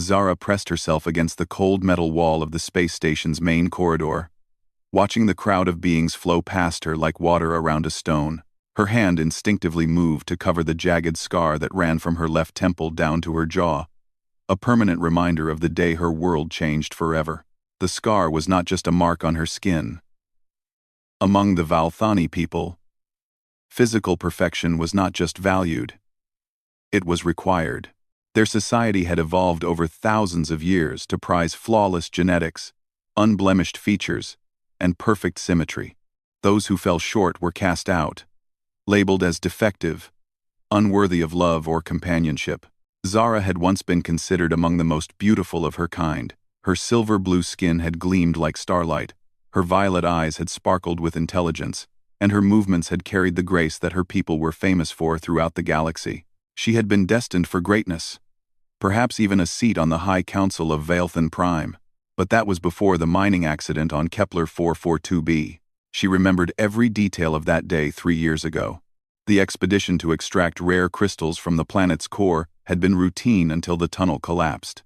Zara pressed herself against the cold metal wall of the space station's main corridor, watching the crowd of beings flow past her like water around a stone. Her hand instinctively moved to cover the jagged scar that ran from her left temple down to her jaw, a permanent reminder of the day her world changed forever. The scar was not just a mark on her skin. Among the Valthani people, physical perfection was not just valued, it was required. Their society had evolved over thousands of years to prize flawless genetics, unblemished features, and perfect symmetry. Those who fell short were cast out, labeled as defective, unworthy of love or companionship. Zara had once been considered among the most beautiful of her kind. Her silver-blue skin had gleamed like starlight, her violet eyes had sparkled with intelligence, and her movements had carried the grace that her people were famous for throughout the galaxy. She had been destined for greatness, perhaps even a seat on the High Council of Valthan Prime, but that was before the mining accident on Kepler 442b. She remembered every detail of that day 3 years ago. The expedition to extract rare crystals from the planet's core had been routine until the tunnel collapsed.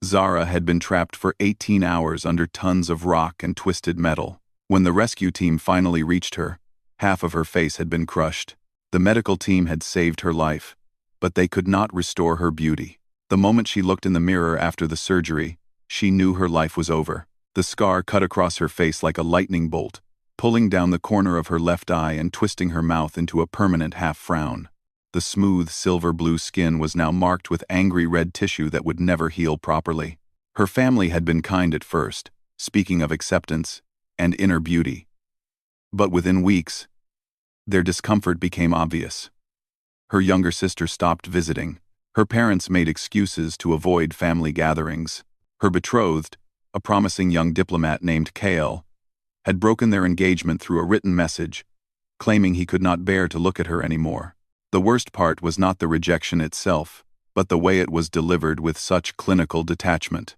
Zara had been trapped for 18 hours under tons of rock and twisted metal. When the rescue team finally reached her, half of her face had been crushed. The medical team had saved her life, but they could not restore her beauty. The moment she looked in the mirror after the surgery, she knew her life was over. The scar cut across her face like a lightning bolt, pulling down the corner of her left eye and twisting her mouth into a permanent half-frown. The smooth silver-blue skin was now marked with angry red tissue that would never heal properly. Her family had been kind at first, speaking of acceptance and inner beauty. But within weeks, their discomfort became obvious. Her younger sister stopped visiting. Her parents made excuses to avoid family gatherings. Her betrothed, a promising young diplomat named Kale, had broken their engagement through a written message, claiming he could not bear to look at her anymore. The worst part was not the rejection itself, but the way it was delivered with such clinical detachment.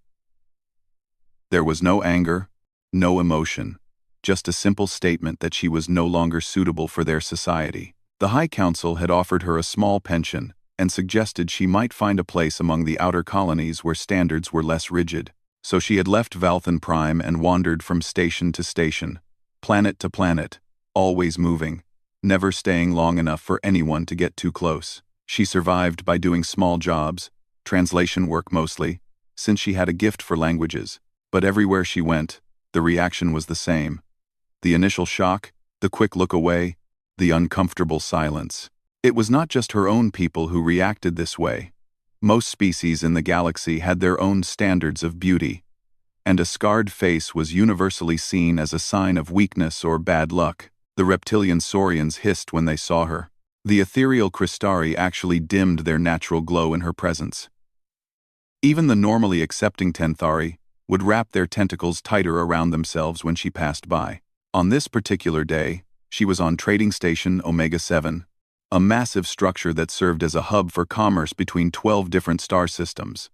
There was no anger, no emotion, just a simple statement that she was no longer suitable for their society. The High Council had offered her a small pension and suggested she might find a place among the outer colonies where standards were less rigid. So she had left Valthan Prime and wandered from station to station, planet to planet, always moving, never staying long enough for anyone to get too close. She survived by doing small jobs, translation work mostly, since she had a gift for languages. But everywhere she went, the reaction was the same. The initial shock, the quick look away, the uncomfortable silence. It was not just her own people who reacted this way. Most species in the galaxy had their own standards of beauty, and a scarred face was universally seen as a sign of weakness or bad luck. The reptilian saurians hissed when they saw her. The ethereal Crystari actually dimmed their natural glow in her presence. Even the normally accepting Tenthari would wrap their tentacles tighter around themselves when she passed by. On this particular day, she was on Trading Station Omega-7, a massive structure that served as a hub for commerce between 12 different star systems.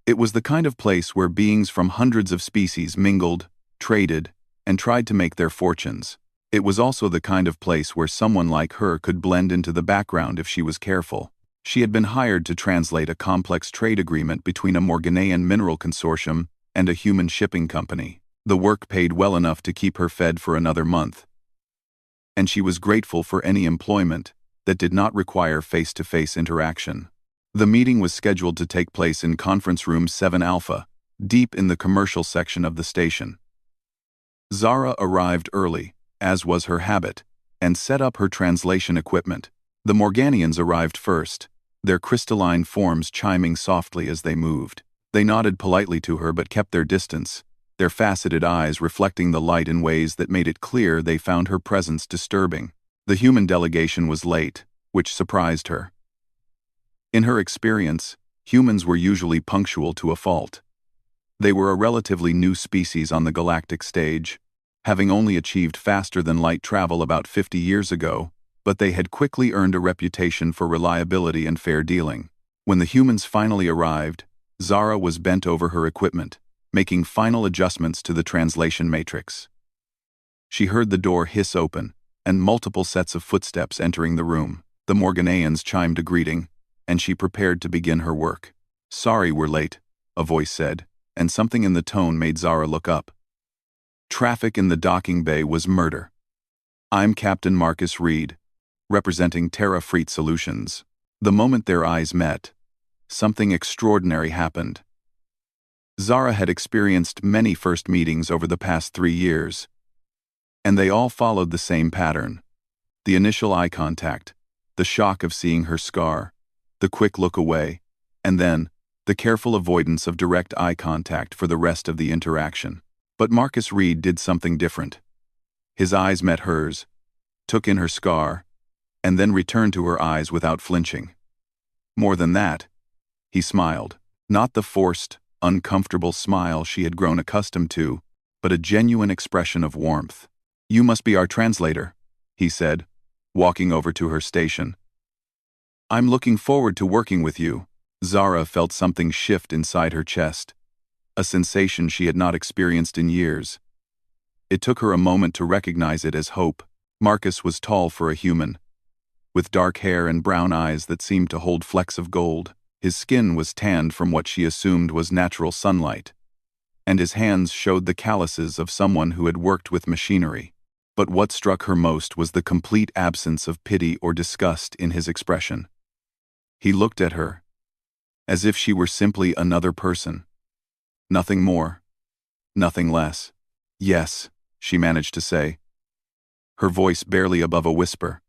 It was the kind of place where beings from hundreds of species mingled, traded, and tried to make their fortunes. It was also the kind of place where someone like her could blend into the background if she was careful. She had been hired to translate a complex trade agreement between a Morganean mineral consortium and a human shipping company. The work paid well enough to keep her fed for another month, and she was grateful for any employment that did not require face-to-face interaction. The meeting was scheduled to take place in Conference Room 7 Alpha, deep in the commercial section of the station. Zara arrived early, as was her habit, and set up her translation equipment. The Morganians arrived first, their crystalline forms chiming softly as they moved. They nodded politely to her but kept their distance, their faceted eyes reflecting the light in ways that made it clear they found her presence disturbing. The human delegation was late, which surprised her. In her experience, humans were usually punctual to a fault. They were a relatively new species on the galactic stage, having only achieved faster-than-light travel about 50 years ago, but they had quickly earned a reputation for reliability and fair dealing. When the humans finally arrived, Zara was bent over her equipment, making final adjustments to the translation matrix. She heard the door hiss open, and multiple sets of footsteps entering the room. The Morganeans chimed a greeting, and she prepared to begin her work. Sorry we're late, a voice said, and something in the tone made Zara look up. Traffic in the docking bay was murder. I'm Captain Marcus Reed, representing Terra Fleet Solutions. The moment their eyes met, something extraordinary happened. Zara had experienced many first meetings over the past 3 years, and they all followed the same pattern. The initial eye contact, the shock of seeing her scar, the quick look away, and then the careful avoidance of direct eye contact for the rest of the interaction. But Marcus Reed did something different. His eyes met hers, took in her scar, and then returned to her eyes without flinching. More than that, he smiled, not the forced, uncomfortable smile she had grown accustomed to, but a genuine expression of warmth. You must be our translator, he said, walking over to her station. I'm looking forward to working with you. Zara felt something shift inside her chest, a sensation she had not experienced in years. It took her a moment to recognize it as hope. Marcus was tall for a human, with dark hair and brown eyes that seemed to hold flecks of gold. His skin was tanned from what she assumed was natural sunlight, and his hands showed the calluses of someone who had worked with machinery. But what struck her most was the complete absence of pity or disgust in his expression. He looked at her, as if she were simply another person. Nothing more, nothing less. Yes, she managed to say, her voice barely above a whisper.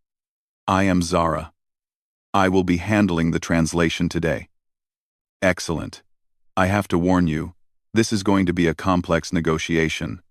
I am Zara. I will be handling the translation today. Excellent. I have to warn you, this is going to be a complex negotiation.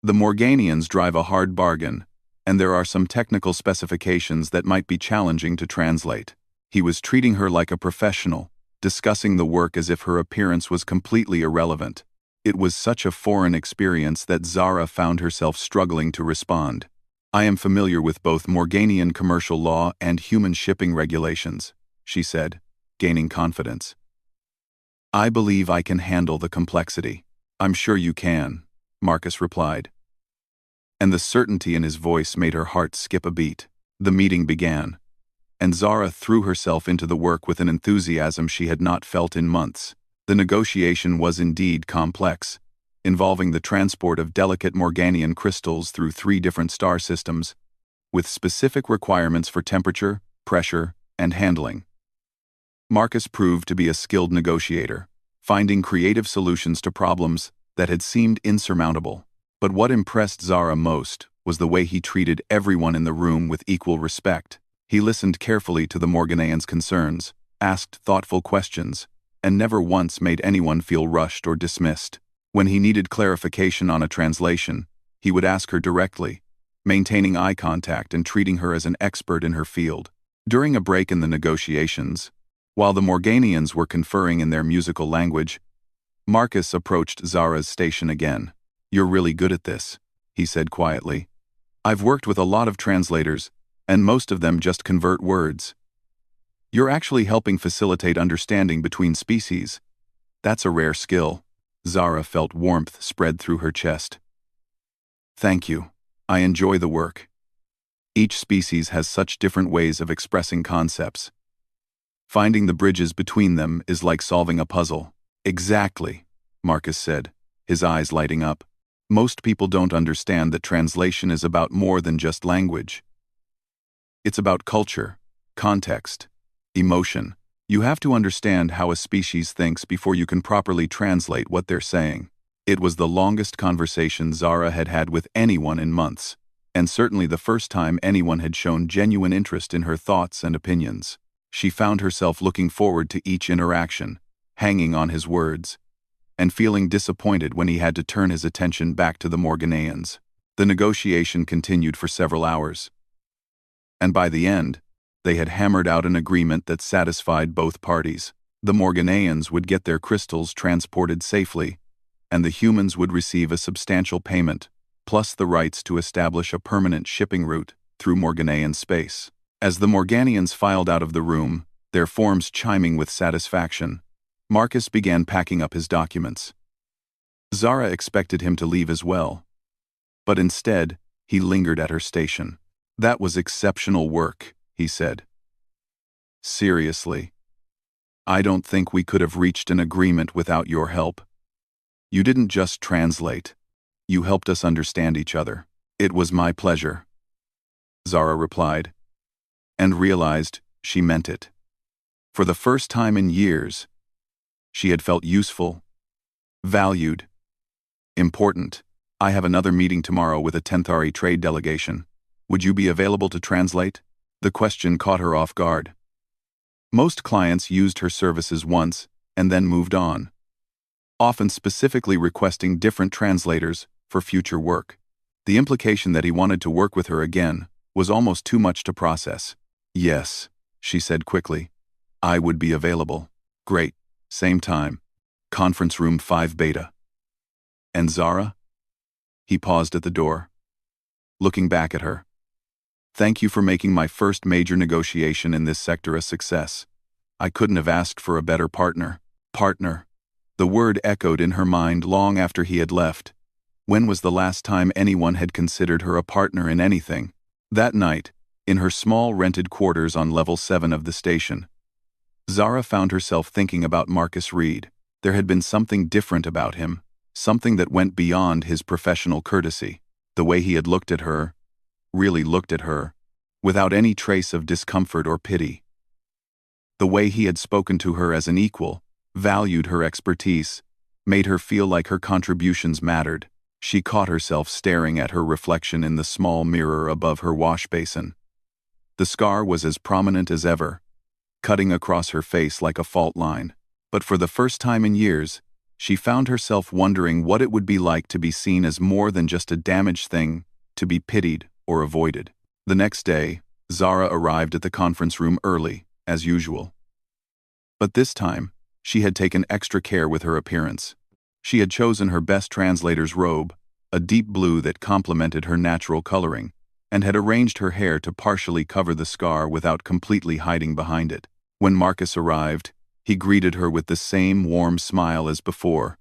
The Morganians drive a hard bargain, and there are some technical specifications that might be challenging to translate. He was treating her like a professional, discussing the work as if her appearance was completely irrelevant. It was such a foreign experience that Zara found herself struggling to respond. I am familiar with both Morganian commercial law and human shipping regulations, she said, gaining confidence. I believe I can handle the complexity. I'm sure you can, Marcus replied. And the certainty in his voice made her heart skip a beat. The meeting began, and Zara threw herself into the work with an enthusiasm she had not felt in months. The negotiation was indeed complex, involving the transport of delicate Morganian crystals through 3 different star systems, with specific requirements for temperature, pressure, and handling. Marcus proved to be a skilled negotiator, finding creative solutions to problems that had seemed insurmountable. But what impressed Zara most was the way he treated everyone in the room with equal respect. He listened carefully to the Morganians' concerns, asked thoughtful questions, and never once made anyone feel rushed or dismissed. When he needed clarification on a translation, he would ask her directly, maintaining eye contact and treating her as an expert in her field. During a break in the negotiations, while the Morganians were conferring in their musical language, Marcus approached Zara's station again. You're really good at this, he said quietly. I've worked with a lot of translators, and most of them just convert words. You're actually helping facilitate understanding between species. That's a rare skill. Zara felt warmth spread through her chest. Thank you. I enjoy the work. Each species has such different ways of expressing concepts. Finding the bridges between them is like solving a puzzle. Exactly, Marcus said, his eyes lighting up. Most people don't understand that translation is about more than just language. It's about culture, context, emotion. You have to understand how a species thinks before you can properly translate what they're saying. It was the longest conversation Zara had had with anyone in months, and certainly the first time anyone had shown genuine interest in her thoughts and opinions. She found herself looking forward to each interaction, hanging on his words, and feeling disappointed when he had to turn his attention back to the Morganians. The negotiation continued for several hours, and by the end, they had hammered out an agreement that satisfied both parties. The Morganians would get their crystals transported safely, and the humans would receive a substantial payment, plus the rights to establish a permanent shipping route through Morganian space. As the Morganians filed out of the room, their forms chiming with satisfaction, Marcus began packing up his documents. Zara expected him to leave as well, but instead, he lingered at her station. That was exceptional work, he said. Seriously. I don't think we could have reached an agreement without your help. You didn't just translate. You helped us understand each other. It was my pleasure, Zara replied, and realized she meant it. For the first time in years, she had felt useful, valued, important. I have another meeting tomorrow with a Tenthari trade delegation. Would you be available to translate? The question caught her off guard. Most clients used her services once and then moved on, often specifically requesting different translators for future work. The implication that he wanted to work with her again was almost too much to process. Yes, she said quickly. I would be available. Great. Same time. Conference room 5 beta. And Zara? He paused at the door, looking back at her. Thank you for making my first major negotiation in this sector a success. I couldn't have asked for a better partner. Partner. The word echoed in her mind long after he had left. When was the last time anyone had considered her a partner in anything? That night, in her small rented quarters on level 7 of the station, Zara found herself thinking about Marcus Reed. There had been something different about him, something that went beyond his professional courtesy. The way he had looked at her, really looked at her, without any trace of discomfort or pity. The way he had spoken to her as an equal, valued her expertise, made her feel like her contributions mattered. She caught herself staring at her reflection in the small mirror above her wash basin. The scar was as prominent as ever, cutting across her face like a fault line. But for the first time in years, she found herself wondering what it would be like to be seen as more than just a damaged thing, to be pitied or avoided. The next day, Zara arrived at the conference room early, as usual. But this time, she had taken extra care with her appearance. She had chosen her best translator's robe, a deep blue that complemented her natural coloring, and had arranged her hair to partially cover the scar without completely hiding behind it. When Marcus arrived, he greeted her with the same warm smile as before,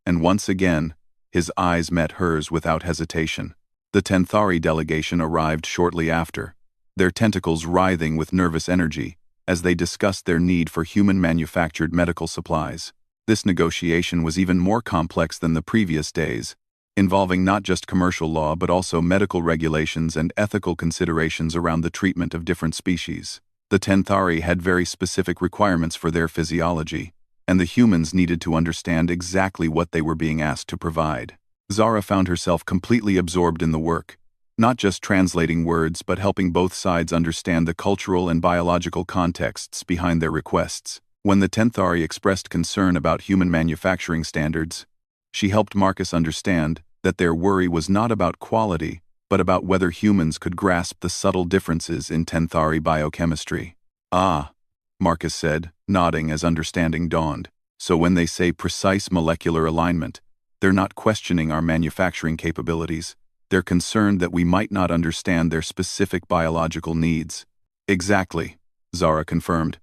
and once again, his eyes met hers without hesitation. The Tenthari delegation arrived shortly after, their tentacles writhing with nervous energy as they discussed their need for human-manufactured medical supplies. This negotiation was even more complex than the previous days, involving not just commercial law but also medical regulations and ethical considerations around the treatment of different species. The Tenthari had very specific requirements for their physiology, and the humans needed to understand exactly what they were being asked to provide. Zara found herself completely absorbed in the work, not just translating words but helping both sides understand the cultural and biological contexts behind their requests. When the Tenthari expressed concern about human manufacturing standards, she helped Marcus understand that their worry was not about quality, but about whether humans could grasp the subtle differences in Tenthari biochemistry. Ah, Marcus said, nodding as understanding dawned. So when they say precise molecular alignment, they're not questioning our manufacturing capabilities. They're concerned that we might not understand their specific biological needs. Exactly, Zara confirmed.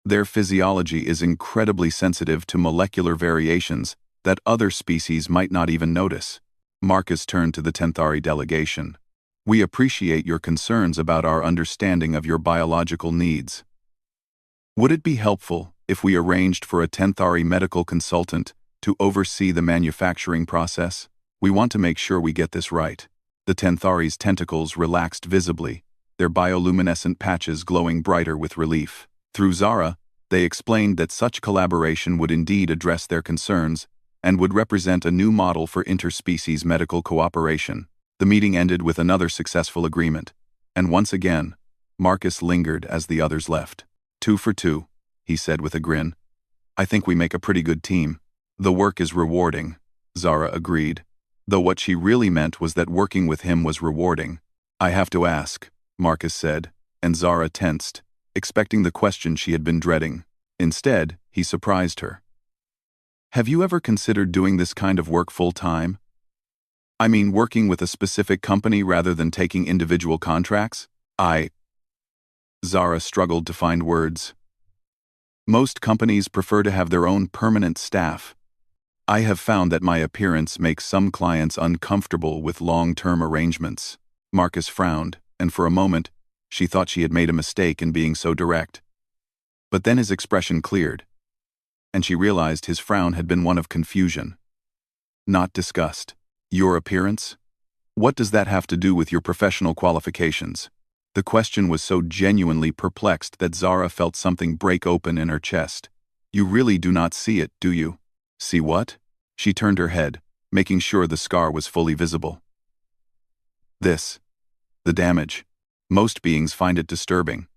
Their physiology is incredibly sensitive to molecular variations that other species might not even notice. Marcus turned to the Tenthari delegation. We appreciate your concerns about our understanding of your biological needs. Would it be helpful if we arranged for a Tenthari medical consultant to oversee the manufacturing process? We want to make sure we get this right. The Tenthari's tentacles relaxed visibly, their bioluminescent patches glowing brighter with relief. Through Zara, they explained that such collaboration would indeed address their concerns and would represent a new model for interspecies medical cooperation. The meeting ended with another successful agreement, and once again, Marcus lingered as the others left. 2 for 2, he said with a grin. I think we make a pretty good team. The work is rewarding, Zara agreed, though what she really meant was that working with him was rewarding. I have to ask, Marcus said, and Zara tensed, expecting the question she had been dreading. Instead, he surprised her. Have you ever considered doing this kind of work full-time? I mean, working with a specific company rather than taking individual contracts? Zara struggled to find words. Most companies prefer to have their own permanent staff. I have found that my appearance makes some clients uncomfortable with long-term arrangements. Marcus frowned, and for a moment, she thought she had made a mistake in being so direct. But then his expression cleared, and she realized his frown had been one of confusion, not disgust. Your appearance? What does that have to do with your professional qualifications? The question was so genuinely perplexed that Zara felt something break open in her chest. You really do not see it, do you? See what? She turned her head, making sure the scar was fully visible. This. The damage. Most beings find it disturbing.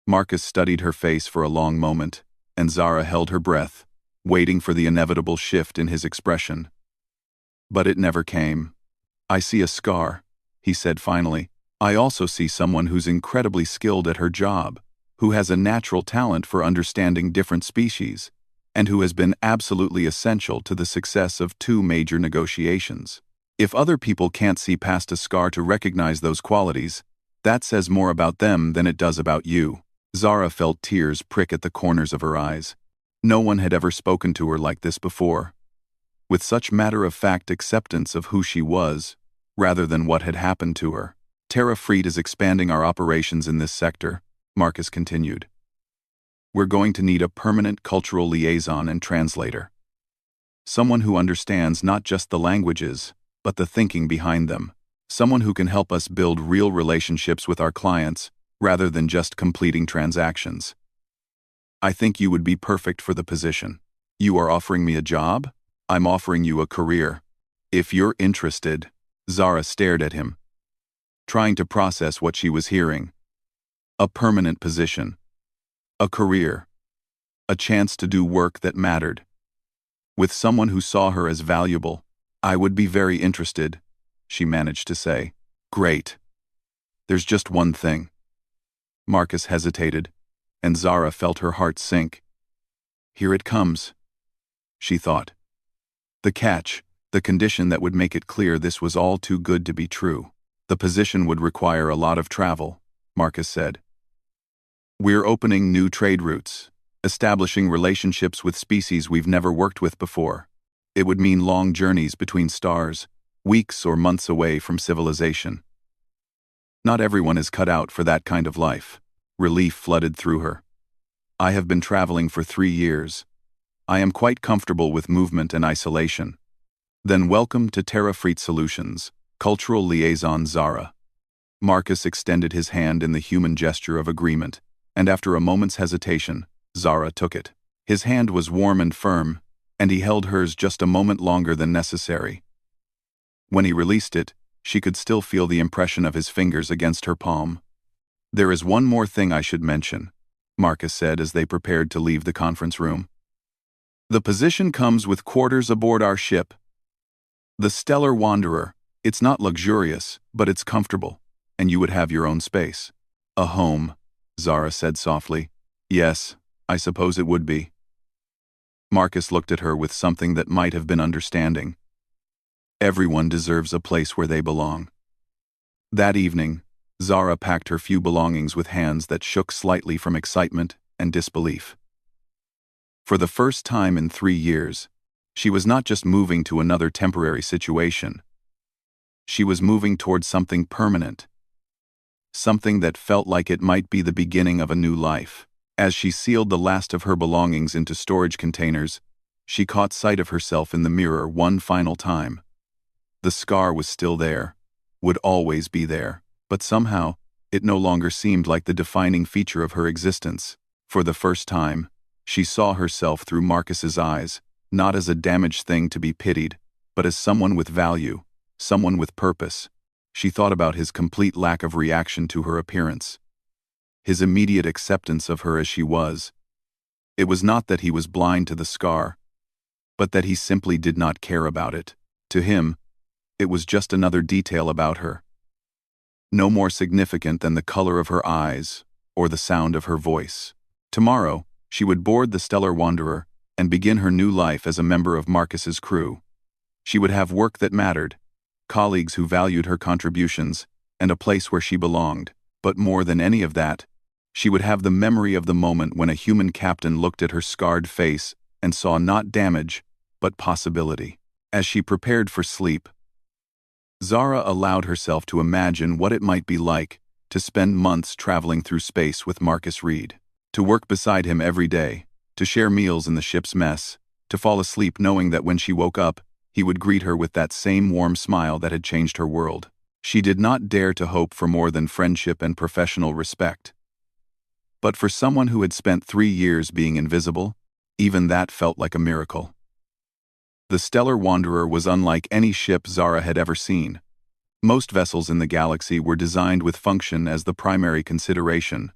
Marcus studied her face for a long moment, and Zara held her breath, waiting for the inevitable shift in his expression. But it never came. I see a scar, he said finally. I also see someone who's incredibly skilled at her job, who has a natural talent for understanding different species, and who has been absolutely essential to the success of 2 major negotiations. If other people can't see past a scar to recognize those qualities, that says more about them than it does about you. Zara felt tears prick at the corners of her eyes. No one had ever spoken to her like this before, with such matter-of-fact acceptance of who she was, rather than what had happened to her. Terra Fleet is expanding our operations in this sector, Marcus continued. We're going to need a permanent cultural liaison and translator. Someone who understands not just the languages, but the thinking behind them. Someone who can help us build real relationships with our clients, rather than just completing transactions. I think you would be perfect for the position. You are offering me a job? I'm offering you a career. If you're interested. Zara stared at him, trying to process what she was hearing. A permanent position. A career. A chance to do work that mattered. With someone who saw her as valuable. I would be very interested, she managed to say. Great. There's just one thing. Marcus hesitated, and Zara felt her heart sink. Here it comes, she thought. The catch, the condition that would make it clear this was all too good to be true. The position would require a lot of travel, Marcus said. We're opening new trade routes, establishing relationships with species we've never worked with before. It would mean long journeys between stars, weeks or months away from civilization. Not everyone is cut out for that kind of life. Relief flooded through her. I have been traveling for 3 years. I am quite comfortable with movement and isolation. Then welcome to Terra Fleet Solutions, Cultural Liaison Zara. Marcus extended his hand in the human gesture of agreement, and after a moment's hesitation, Zara took it. His hand was warm and firm, and he held hers just a moment longer than necessary. When he released it, she could still feel the impression of his fingers against her palm. There is one more thing I should mention, Marcus said as they prepared to leave the conference room. The position comes with quarters aboard our ship. The Stellar Wanderer. It's not luxurious, but it's comfortable, and you would have your own space. A home, Zara said softly. Yes, I suppose it would be. Marcus looked at her with something that might have been understanding. Everyone deserves a place where they belong. That evening, Zara packed her few belongings with hands that shook slightly from excitement and disbelief. For the first time in 3 years, she was not just moving to another temporary situation. She was moving towards something permanent. Something that felt like it might be the beginning of a new life. As she sealed the last of her belongings into storage containers, she caught sight of herself in the mirror one final time. The scar was still there, would always be there, but somehow, it no longer seemed like the defining feature of her existence. For the first time, she saw herself through Marcus's eyes, not as a damaged thing to be pitied, but as someone with value, someone with purpose. She thought about his complete lack of reaction to her appearance. His immediate acceptance of her as she was. It was not that he was blind to the scar, but that he simply did not care about it. To him, it was just another detail about her. No more significant than the color of her eyes or the sound of her voice. Tomorrow, she would board the Stellar Wanderer and begin her new life as a member of Marcus's crew. She would have work that mattered, colleagues who valued her contributions, and a place where she belonged. But more than any of that, she would have the memory of the moment when a human captain looked at her scarred face and saw not damage, but possibility. As she prepared for sleep, Zara allowed herself to imagine what it might be like to spend months traveling through space with Marcus Reed. To work beside him every day, to share meals in the ship's mess, to fall asleep knowing that when she woke up, he would greet her with that same warm smile that had changed her world. She did not dare to hope for more than friendship and professional respect. But for someone who had spent 3 years being invisible, even that felt like a miracle. The Stellar Wanderer was unlike any ship Zara had ever seen. Most vessels in the galaxy were designed with function as the primary consideration,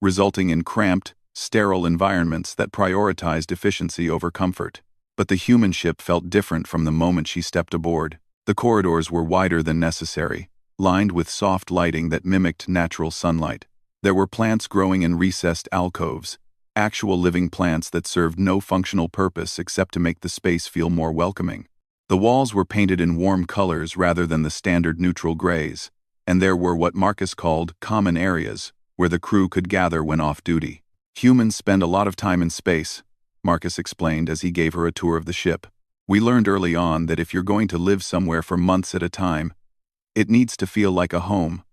resulting in cramped, sterile environments that prioritized efficiency over comfort. But the human ship felt different from the moment she stepped aboard. The corridors were wider than necessary, lined with soft lighting that mimicked natural sunlight. There were plants growing in recessed alcoves, actual living plants that served no functional purpose except to make the space feel more welcoming. The walls were painted in warm colors rather than the standard neutral grays, and there were what Marcus called common areas, where the crew could gather when off duty. Humans spend a lot of time in space, Marcus explained as he gave her a tour of the ship. We learned early on that if you're going to live somewhere for months at a time, it needs to feel like a home,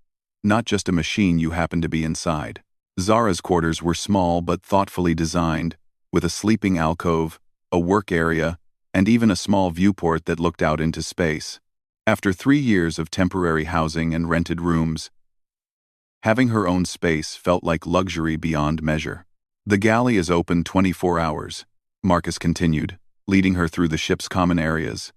not just a machine you happen to be inside. Zara's quarters were small but thoughtfully designed, with a sleeping alcove, a work area, and even a small viewport that looked out into space. After 3 years of temporary housing and rented rooms, having her own space felt like luxury beyond measure. The galley is open 24 hours, Marcus continued, leading her through the ship's common areas.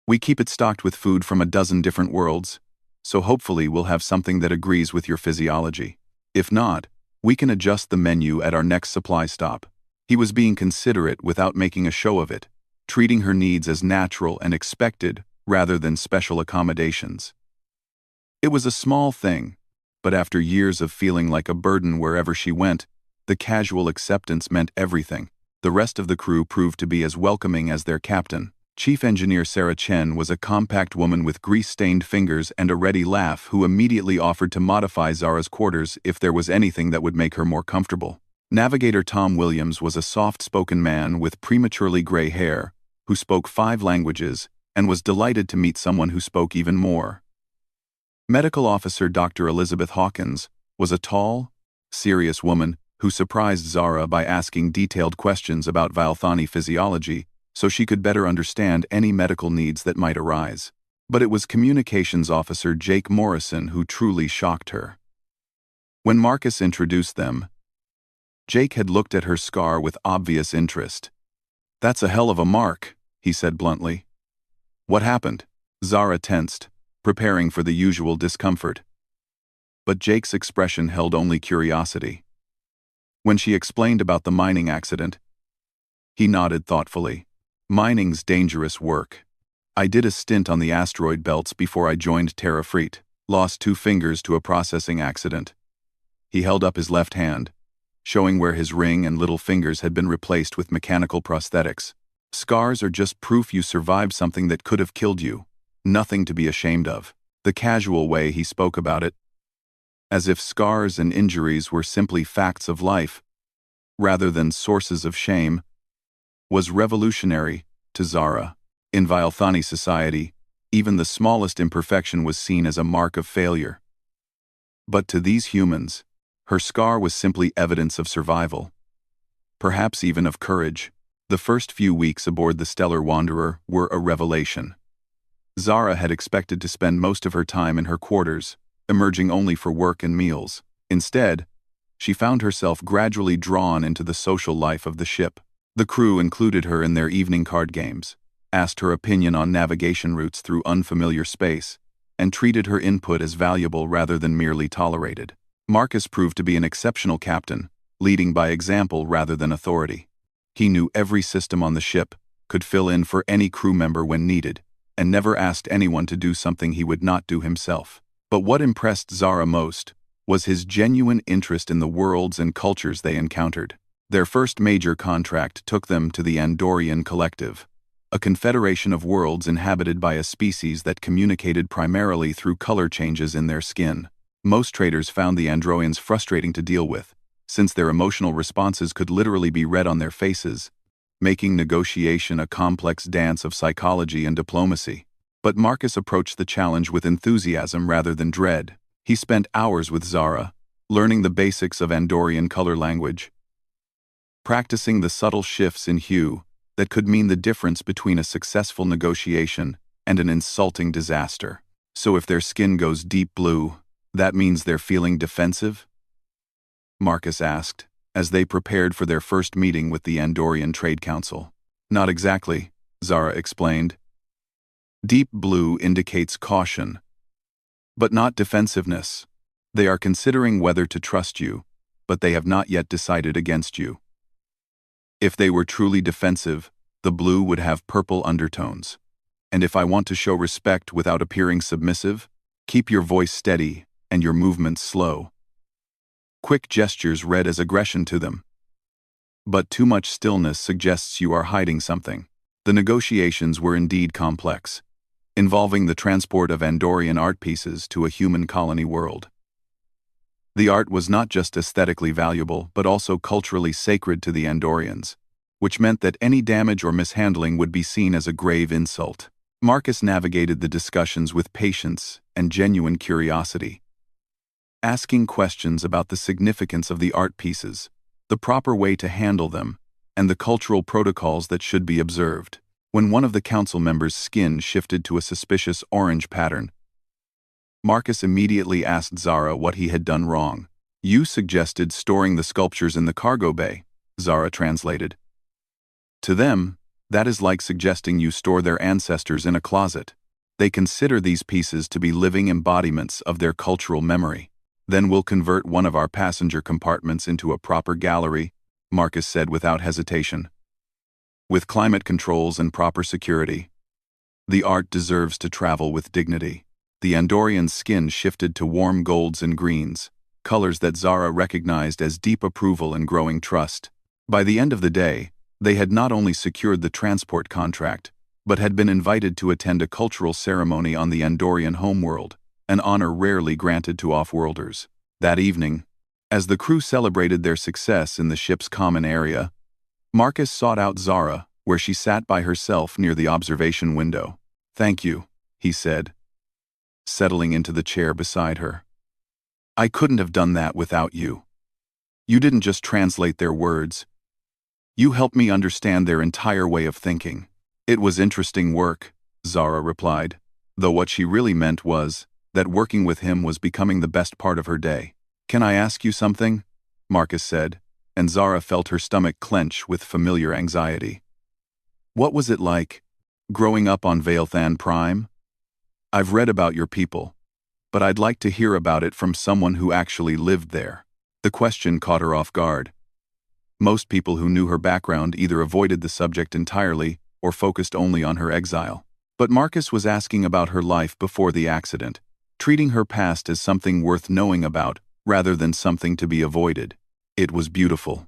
We keep it stocked with food from a dozen different worlds, so hopefully we'll have something that agrees with your physiology. If not, we can adjust the menu at our next supply stop. He was being considerate without making a show of it, treating her needs as natural and expected rather than special accommodations. It was a small thing, but after years of feeling like a burden wherever she went, the casual acceptance meant everything. The rest of the crew proved to be as welcoming as their captain. Chief Engineer Sarah Chen was a compact woman with grease-stained fingers and a ready laugh who immediately offered to modify Zara's quarters if there was anything that would make her more comfortable. Navigator Tom Williams was a soft-spoken man with prematurely gray hair who spoke 5 languages and was delighted to meet someone who spoke even more. Medical Officer Dr. Elizabeth Hawkins was a tall, serious woman who surprised Zara by asking detailed questions about Valthani physiology so she could better understand any medical needs that might arise. But it was Communications Officer Jake Morrison who truly shocked her. When Marcus introduced them, Jake had looked at her scar with obvious interest. "That's a hell of a mark," he said bluntly. "What happened?" Zara tensed, preparing for the usual discomfort. But Jake's expression held only curiosity. When she explained about the mining accident, he nodded thoughtfully. "Mining's dangerous work. I did a stint on the asteroid belts before I joined Terra Freet. Lost 2 fingers to a processing accident." He held up his left hand, showing where his ring and little fingers had been replaced with mechanical prosthetics. "Scars are just proof you survived something that could have killed you. Nothing to be ashamed of." The casual way he spoke about it, as if scars and injuries were simply facts of life, rather than sources of shame, was revolutionary to Zara. In Valthani society, even the smallest imperfection was seen as a mark of failure. But to these humans, her scar was simply evidence of survival, perhaps even of courage. The first few weeks aboard the Stellar Wanderer were a revelation. Zara had expected to spend most of her time in her quarters, emerging only for work and meals. Instead, she found herself gradually drawn into the social life of the ship. The crew included her in their evening card games, asked her opinion on navigation routes through unfamiliar space, and treated her input as valuable rather than merely tolerated. Marcus proved to be an exceptional captain, leading by example rather than authority. He knew every system on the ship, could fill in for any crew member when needed, and never asked anyone to do something he would not do himself. But what impressed Zara most was his genuine interest in the worlds and cultures they encountered. Their first major contract took them to the Andorian Collective, a confederation of worlds inhabited by a species that communicated primarily through color changes in their skin. Most traders found the Androians frustrating to deal with, since their emotional responses could literally be read on their faces, making negotiation a complex dance of psychology and diplomacy. But Marcus approached the challenge with enthusiasm rather than dread. He spent hours with Zara, learning the basics of Andorian color language, practicing the subtle shifts in hue that could mean the difference between a successful negotiation and an insulting disaster. So if their skin goes deep blue, that means they're feeling defensive? Marcus asked, as they prepared for their first meeting with the Andorian Trade Council. Not exactly, Zara explained. Deep blue indicates caution, but not defensiveness. They are considering whether to trust you, but they have not yet decided against you. If they were truly defensive, the blue would have purple undertones. And if I want to show respect without appearing submissive, keep your voice steady and your movements slow. Quick gestures read as aggression to them. But too much stillness suggests you are hiding something. The negotiations were indeed complex, involving the transport of Andorian art pieces to a human colony world. The art was not just aesthetically valuable, but also culturally sacred to the Andorians, which meant that any damage or mishandling would be seen as a grave insult. Marcus navigated the discussions with patience and genuine curiosity, asking questions about the significance of the art pieces, the proper way to handle them, and the cultural protocols that should be observed. When one of the council members' skin shifted to a suspicious orange pattern, Marcus immediately asked Zara what he had done wrong. You suggested storing the sculptures in the cargo bay, Zara translated. To them, that is like suggesting you store their ancestors in a closet. They consider these pieces to be living embodiments of their cultural memory. Then we'll convert one of our passenger compartments into a proper gallery, Marcus said without hesitation. With climate controls and proper security, the art deserves to travel with dignity. The Andorian's skin shifted to warm golds and greens, colors that Zara recognized as deep approval and growing trust. By the end of the day, they had not only secured the transport contract, but had been invited to attend a cultural ceremony on the Andorian homeworld, an honor rarely granted to off-worlders. That evening, as the crew celebrated their success in the ship's common area, Marcus sought out Zara, where she sat by herself near the observation window. "Thank you," he said, settling into the chair beside her. "I couldn't have done that without you. You didn't just translate their words. You helped me understand their entire way of thinking." "It was interesting work," Zara replied, though what she really meant was that working with him was becoming the best part of her day. "Can I ask you something?" Marcus said, and Zara felt her stomach clench with familiar anxiety. "What was it like, growing up on Veilthan Prime? I've read about your people, but I'd like to hear about it from someone who actually lived there." The question caught her off guard. Most people who knew her background either avoided the subject entirely or focused only on her exile. But Marcus was asking about her life before the accident, treating her past as something worth knowing about rather than something to be avoided. "It was beautiful,"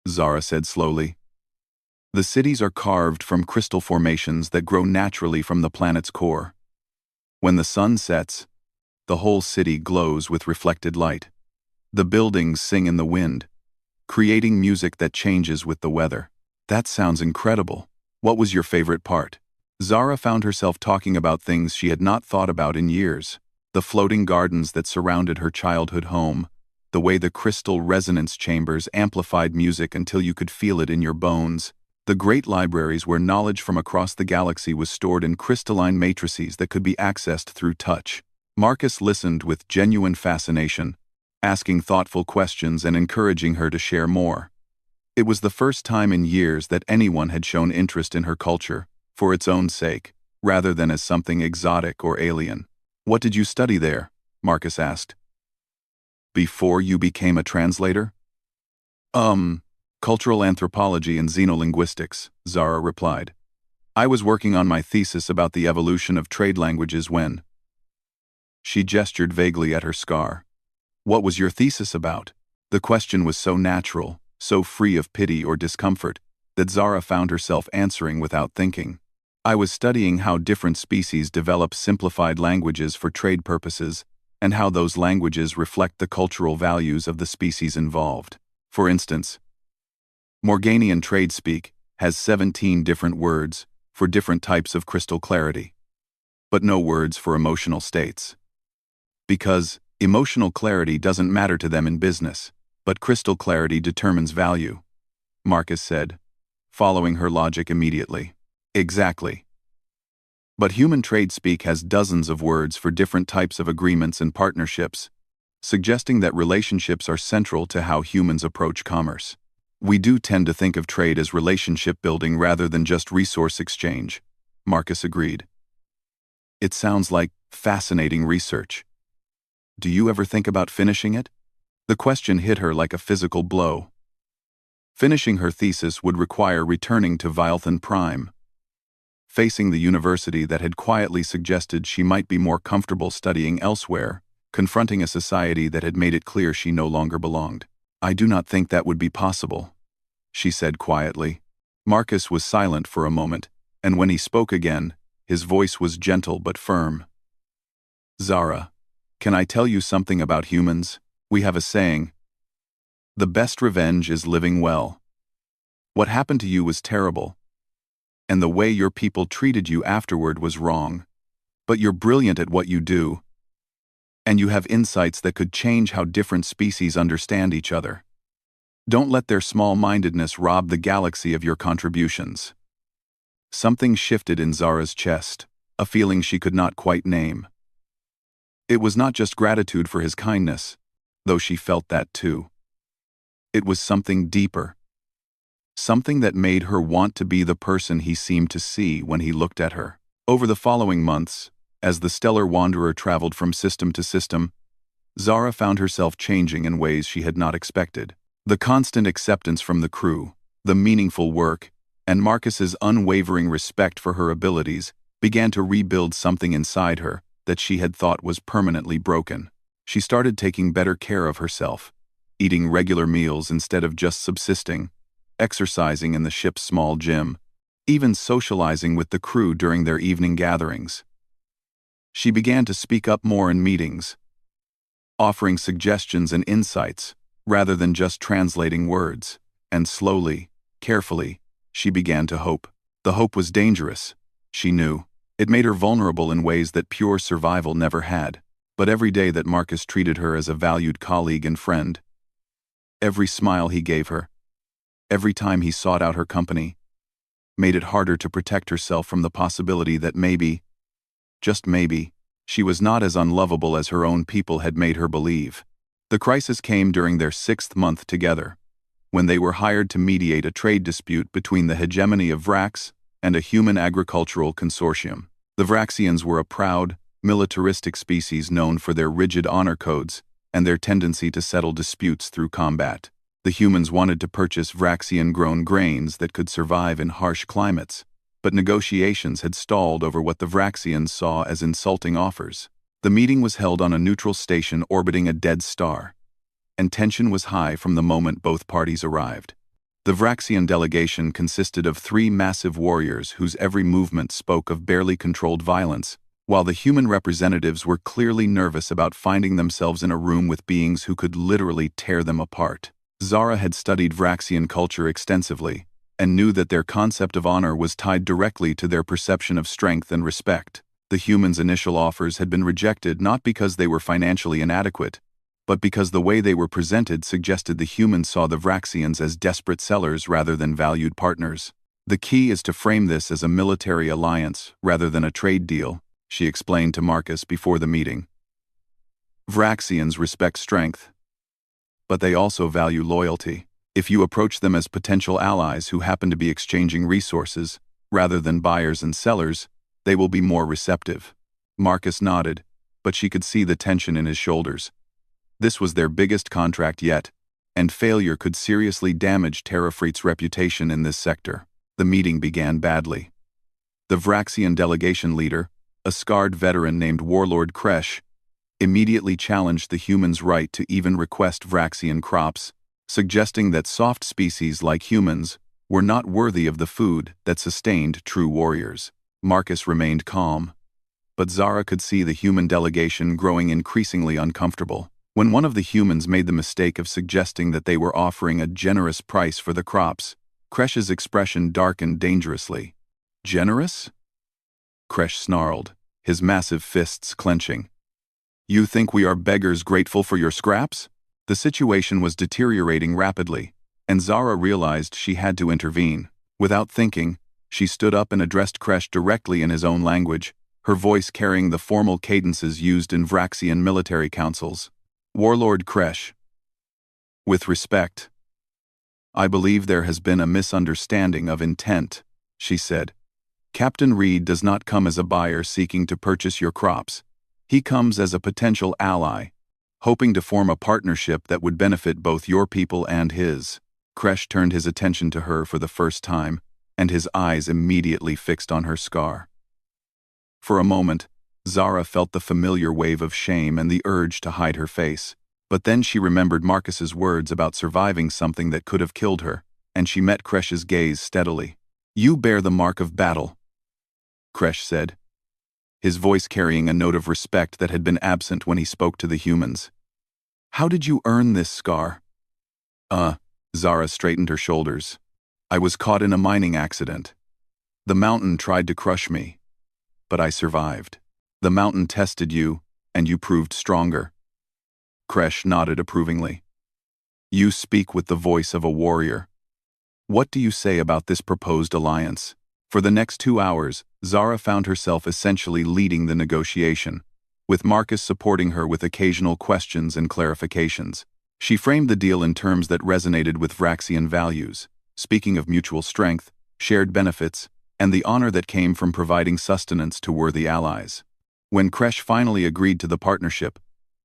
Zara said slowly. "The cities are carved from crystal formations that grow naturally from the planet's core. When the sun sets, the whole city glows with reflected light. The buildings sing in the wind, creating music that changes with the weather." "That sounds incredible. What was your favorite part?" Zara found herself talking about things she had not thought about in years. The floating gardens that surrounded her childhood home, the way the crystal resonance chambers amplified music until you could feel it in your bones, the great libraries where knowledge from across the galaxy was stored in crystalline matrices that could be accessed through touch. Marcus listened with genuine fascination, asking thoughtful questions and encouraging her to share more. It was the first time in years that anyone had shown interest in her culture, for its own sake, rather than as something exotic or alien. "What did you study there?" Marcus asked. "Before you became a translator?" Cultural anthropology and xenolinguistics," Zara replied. "I was working on my thesis about the evolution of trade languages when—" She gestured vaguely at her scar. "What was your thesis about?" The question was so natural, so free of pity or discomfort, that Zara found herself answering without thinking. "I was studying how different species develop simplified languages for trade purposes, and how those languages reflect the cultural values of the species involved. For instance, Morganian trade speak has 17 different words for different types of crystal clarity, but no words for emotional states. Because Emotional clarity doesn't matter to them in business, but crystal clarity determines value, Marcus said, following her logic immediately. Exactly. But human trade speak has dozens of words for different types of agreements and partnerships, suggesting that relationships are central to how humans approach commerce. We do tend to think of trade as relationship building rather than just resource exchange, Marcus agreed. It sounds like fascinating research. Do you ever think about finishing it? The question hit her like a physical blow. Finishing her thesis would require returning to Vilthan Prime, facing the university that had quietly suggested she might be more comfortable studying elsewhere, confronting a society that had made it clear she no longer belonged. I do not think that would be possible, she said quietly. Marcus was silent for a moment, and when he spoke again, his voice was gentle but firm. Zara, can I tell you something about humans? We have a saying. The best revenge is living well. What happened to you was terrible, and the way your people treated you afterward was wrong. But you're brilliant at what you do, and you have insights that could change how different species understand each other. Don't let their small-mindedness rob the galaxy of your contributions. Something shifted in Zara's chest, a feeling she could not quite name. It was not just gratitude for his kindness, though she felt that too. It was something deeper. Something that made her want to be the person he seemed to see when he looked at her. Over the following months, as the stellar wanderer traveled from system to system, Zara found herself changing in ways she had not expected. The constant acceptance from the crew, the meaningful work, and Marcus's unwavering respect for her abilities began to rebuild something inside her that she had thought was permanently broken. She started taking better care of herself, eating regular meals instead of just subsisting, exercising in the ship's small gym, even socializing with the crew during their evening gatherings. She began to speak up more in meetings, offering suggestions and insights rather than just translating words, and slowly, carefully, she began to hope. The hope was dangerous, she knew. It made her vulnerable in ways that pure survival never had. But every day that Marcus treated her as a valued colleague and friend, every smile he gave her, every time he sought out her company, made it harder to protect herself from the possibility that maybe, just maybe, she was not as unlovable as her own people had made her believe. The crisis came during their 6th month together, when they were hired to mediate a trade dispute between the hegemony of Vrax and a human agricultural consortium. The Vraxians were a proud, militaristic species known for their rigid honor codes and their tendency to settle disputes through combat. The humans wanted to purchase Vraxian-grown grains that could survive in harsh climates, but negotiations had stalled over what the Vraxians saw as insulting offers. The meeting was held on a neutral station orbiting a dead star, and tension was high from the moment both parties arrived. The Vraxian delegation consisted of 3 massive warriors whose every movement spoke of barely controlled violence, while the human representatives were clearly nervous about finding themselves in a room with beings who could literally tear them apart. Zara had studied Vraxian culture extensively, and knew that their concept of honor was tied directly to their perception of strength and respect. The humans' initial offers had been rejected not because they were financially inadequate, but because the way they were presented suggested the humans saw the Vraxians as desperate sellers rather than valued partners. The key is to frame this as a military alliance rather than a trade deal, she explained to Marcus before the meeting. Vraxians respect strength, but they also value loyalty. If you approach them as potential allies who happen to be exchanging resources, rather than buyers and sellers, they will be more receptive. Marcus nodded, but she could see the tension in his shoulders. This was their biggest contract yet, and failure could seriously damage Terrafreet's reputation in this sector. The meeting began badly. The Vraxian delegation leader, a scarred veteran named Warlord Kresh, immediately challenged the humans' right to even request Vraxian crops, suggesting that soft species like humans were not worthy of the food that sustained true warriors. Marcus remained calm, but Zara could see the human delegation growing increasingly uncomfortable. When one of the humans made the mistake of suggesting that they were offering a generous price for the crops, Kresh's expression darkened dangerously. Generous? Kresh snarled, his massive fists clenching. You think we are beggars grateful for your scraps? The situation was deteriorating rapidly, and Zara realized she had to intervene. Without thinking, she stood up and addressed Kresh directly in his own language, her voice carrying the formal cadences used in Vraxian military councils. Warlord Kresh. With respect. I believe there has been a misunderstanding of intent, she said. Captain Reed does not come as a buyer seeking to purchase your crops. He comes as a potential ally, hoping to form a partnership that would benefit both your people and his. Kresh turned his attention to her for the first time, and his eyes immediately fixed on her scar. For a moment, Zara felt the familiar wave of shame and the urge to hide her face. But then she remembered Marcus's words about surviving something that could have killed her, and she met Kresh's gaze steadily. You bear the mark of battle, Kresh said, his voice carrying a note of respect that had been absent when he spoke to the humans. How did you earn this scar? Zara straightened her shoulders. I was caught in a mining accident. The mountain tried to crush me, but I survived. The mountain tested you, and you proved stronger. Kresh nodded approvingly. You speak with the voice of a warrior. What do you say about this proposed alliance? For the next 2 hours, Zara found herself essentially leading the negotiation, with Marcus supporting her with occasional questions and clarifications. She framed the deal in terms that resonated with Vraxian values, speaking of mutual strength, shared benefits, and the honor that came from providing sustenance to worthy allies. When Kresh finally agreed to the partnership,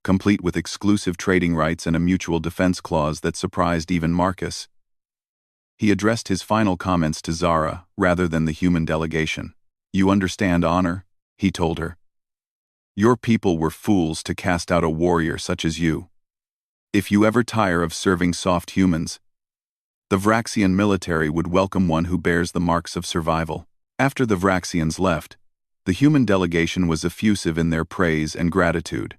complete with exclusive trading rights and a mutual defense clause that surprised even Marcus, he addressed his final comments to Zara rather than the human delegation. You understand honor, he told her. Your people were fools to cast out a warrior such as you. If you ever tire of serving soft humans, the Vraxian military would welcome one who bears the marks of survival. After the Vraxians left, the human delegation was effusive in their praise and gratitude.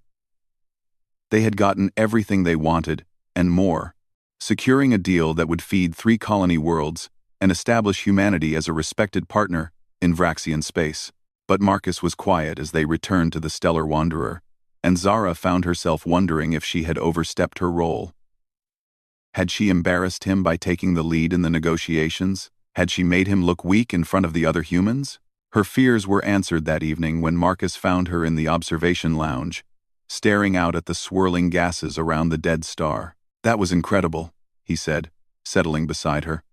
They had gotten everything they wanted, and more, securing a deal that would feed 3 colony worlds and establish humanity as a respected partner in Vraxian space. But Marcus was quiet as they returned to the Stellar Wanderer, and Zara found herself wondering if she had overstepped her role. Had she embarrassed him by taking the lead in the negotiations? Had she made him look weak in front of the other humans? Her fears were answered that evening when Marcus found her in the observation lounge, staring out at the swirling gases around the dead star. That was incredible, he said, settling beside her.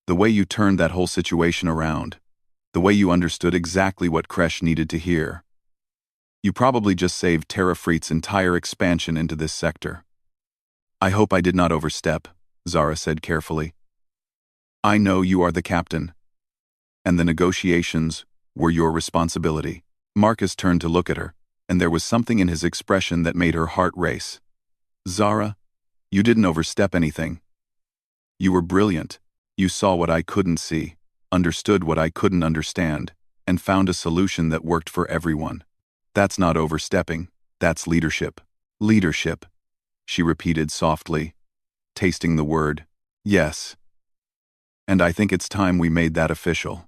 The way you turned that whole situation around. The way you understood exactly what Kresh needed to hear. You probably just saved Terrafreet's entire expansion into this sector. I hope I did not overstep, Zara said carefully. I know you are the captain, and the negotiations were your responsibility. Marcus turned to look at her, and there was something in his expression that made her heart race. Zara, you didn't overstep anything. You were brilliant. You saw what I couldn't see, understood what I couldn't understand, and found a solution that worked for everyone. That's not overstepping, that's leadership. Leadership, she repeated softly, tasting the word. Yes. And I think it's time we made that official.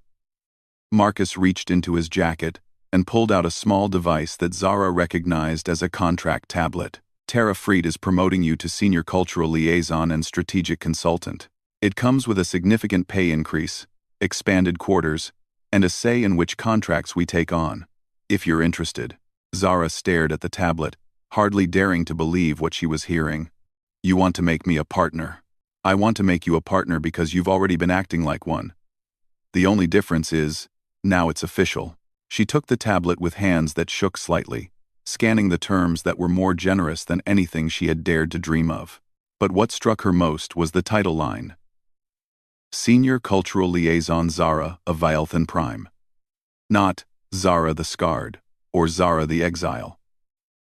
Marcus reached into his jacket and pulled out a small device that Zara recognized as a contract tablet. Terrafreet is promoting you to Senior Cultural Liaison and Strategic Consultant. It comes with a significant pay increase, expanded quarters, and a say in which contracts we take on. If you're interested. Zara stared at the tablet, hardly daring to believe what she was hearing. You want to make me a partner. I want to make you a partner because you've already been acting like one. The only difference is, now it's official. She took the tablet with hands that shook slightly, scanning the terms that were more generous than anything she had dared to dream of. But what struck her most was the title line. Senior Cultural Liaison Zara of Vialthan Prime. Not Zara the Scarred, or Zara the Exile,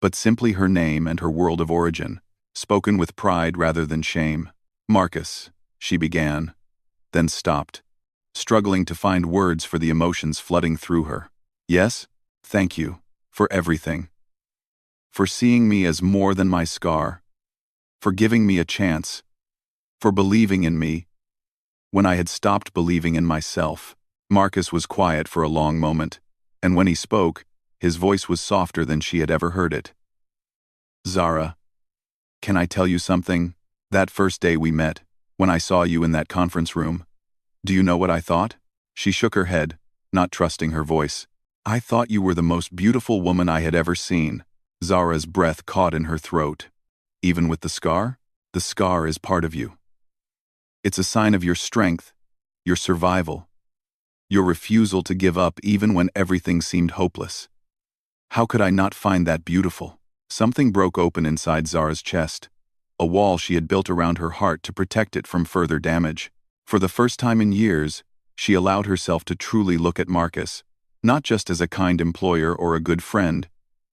but simply her name and her world of origin, spoken with pride rather than shame. Marcus, she began, then stopped, struggling to find words for the emotions flooding through her. Yes, thank you, for everything. For seeing me as more than my scar. For giving me a chance. For believing in me, when I had stopped believing in myself. Marcus was quiet for a long moment, and when he spoke, his voice was softer than she had ever heard it. Zara, can I tell you something? That first day we met, when I saw you in that conference room, do you know what I thought? She shook her head, not trusting her voice. I thought you were the most beautiful woman I had ever seen. Zara's breath caught in her throat. Even with the scar? The scar is part of you. It's a sign of your strength, your survival, your refusal to give up even when everything seemed hopeless. How could I not find that beautiful? Something broke open inside Zara's chest, a wall she had built around her heart to protect it from further damage. For the first time in years, she allowed herself to truly look at Marcus, not just as a kind employer or a good friend,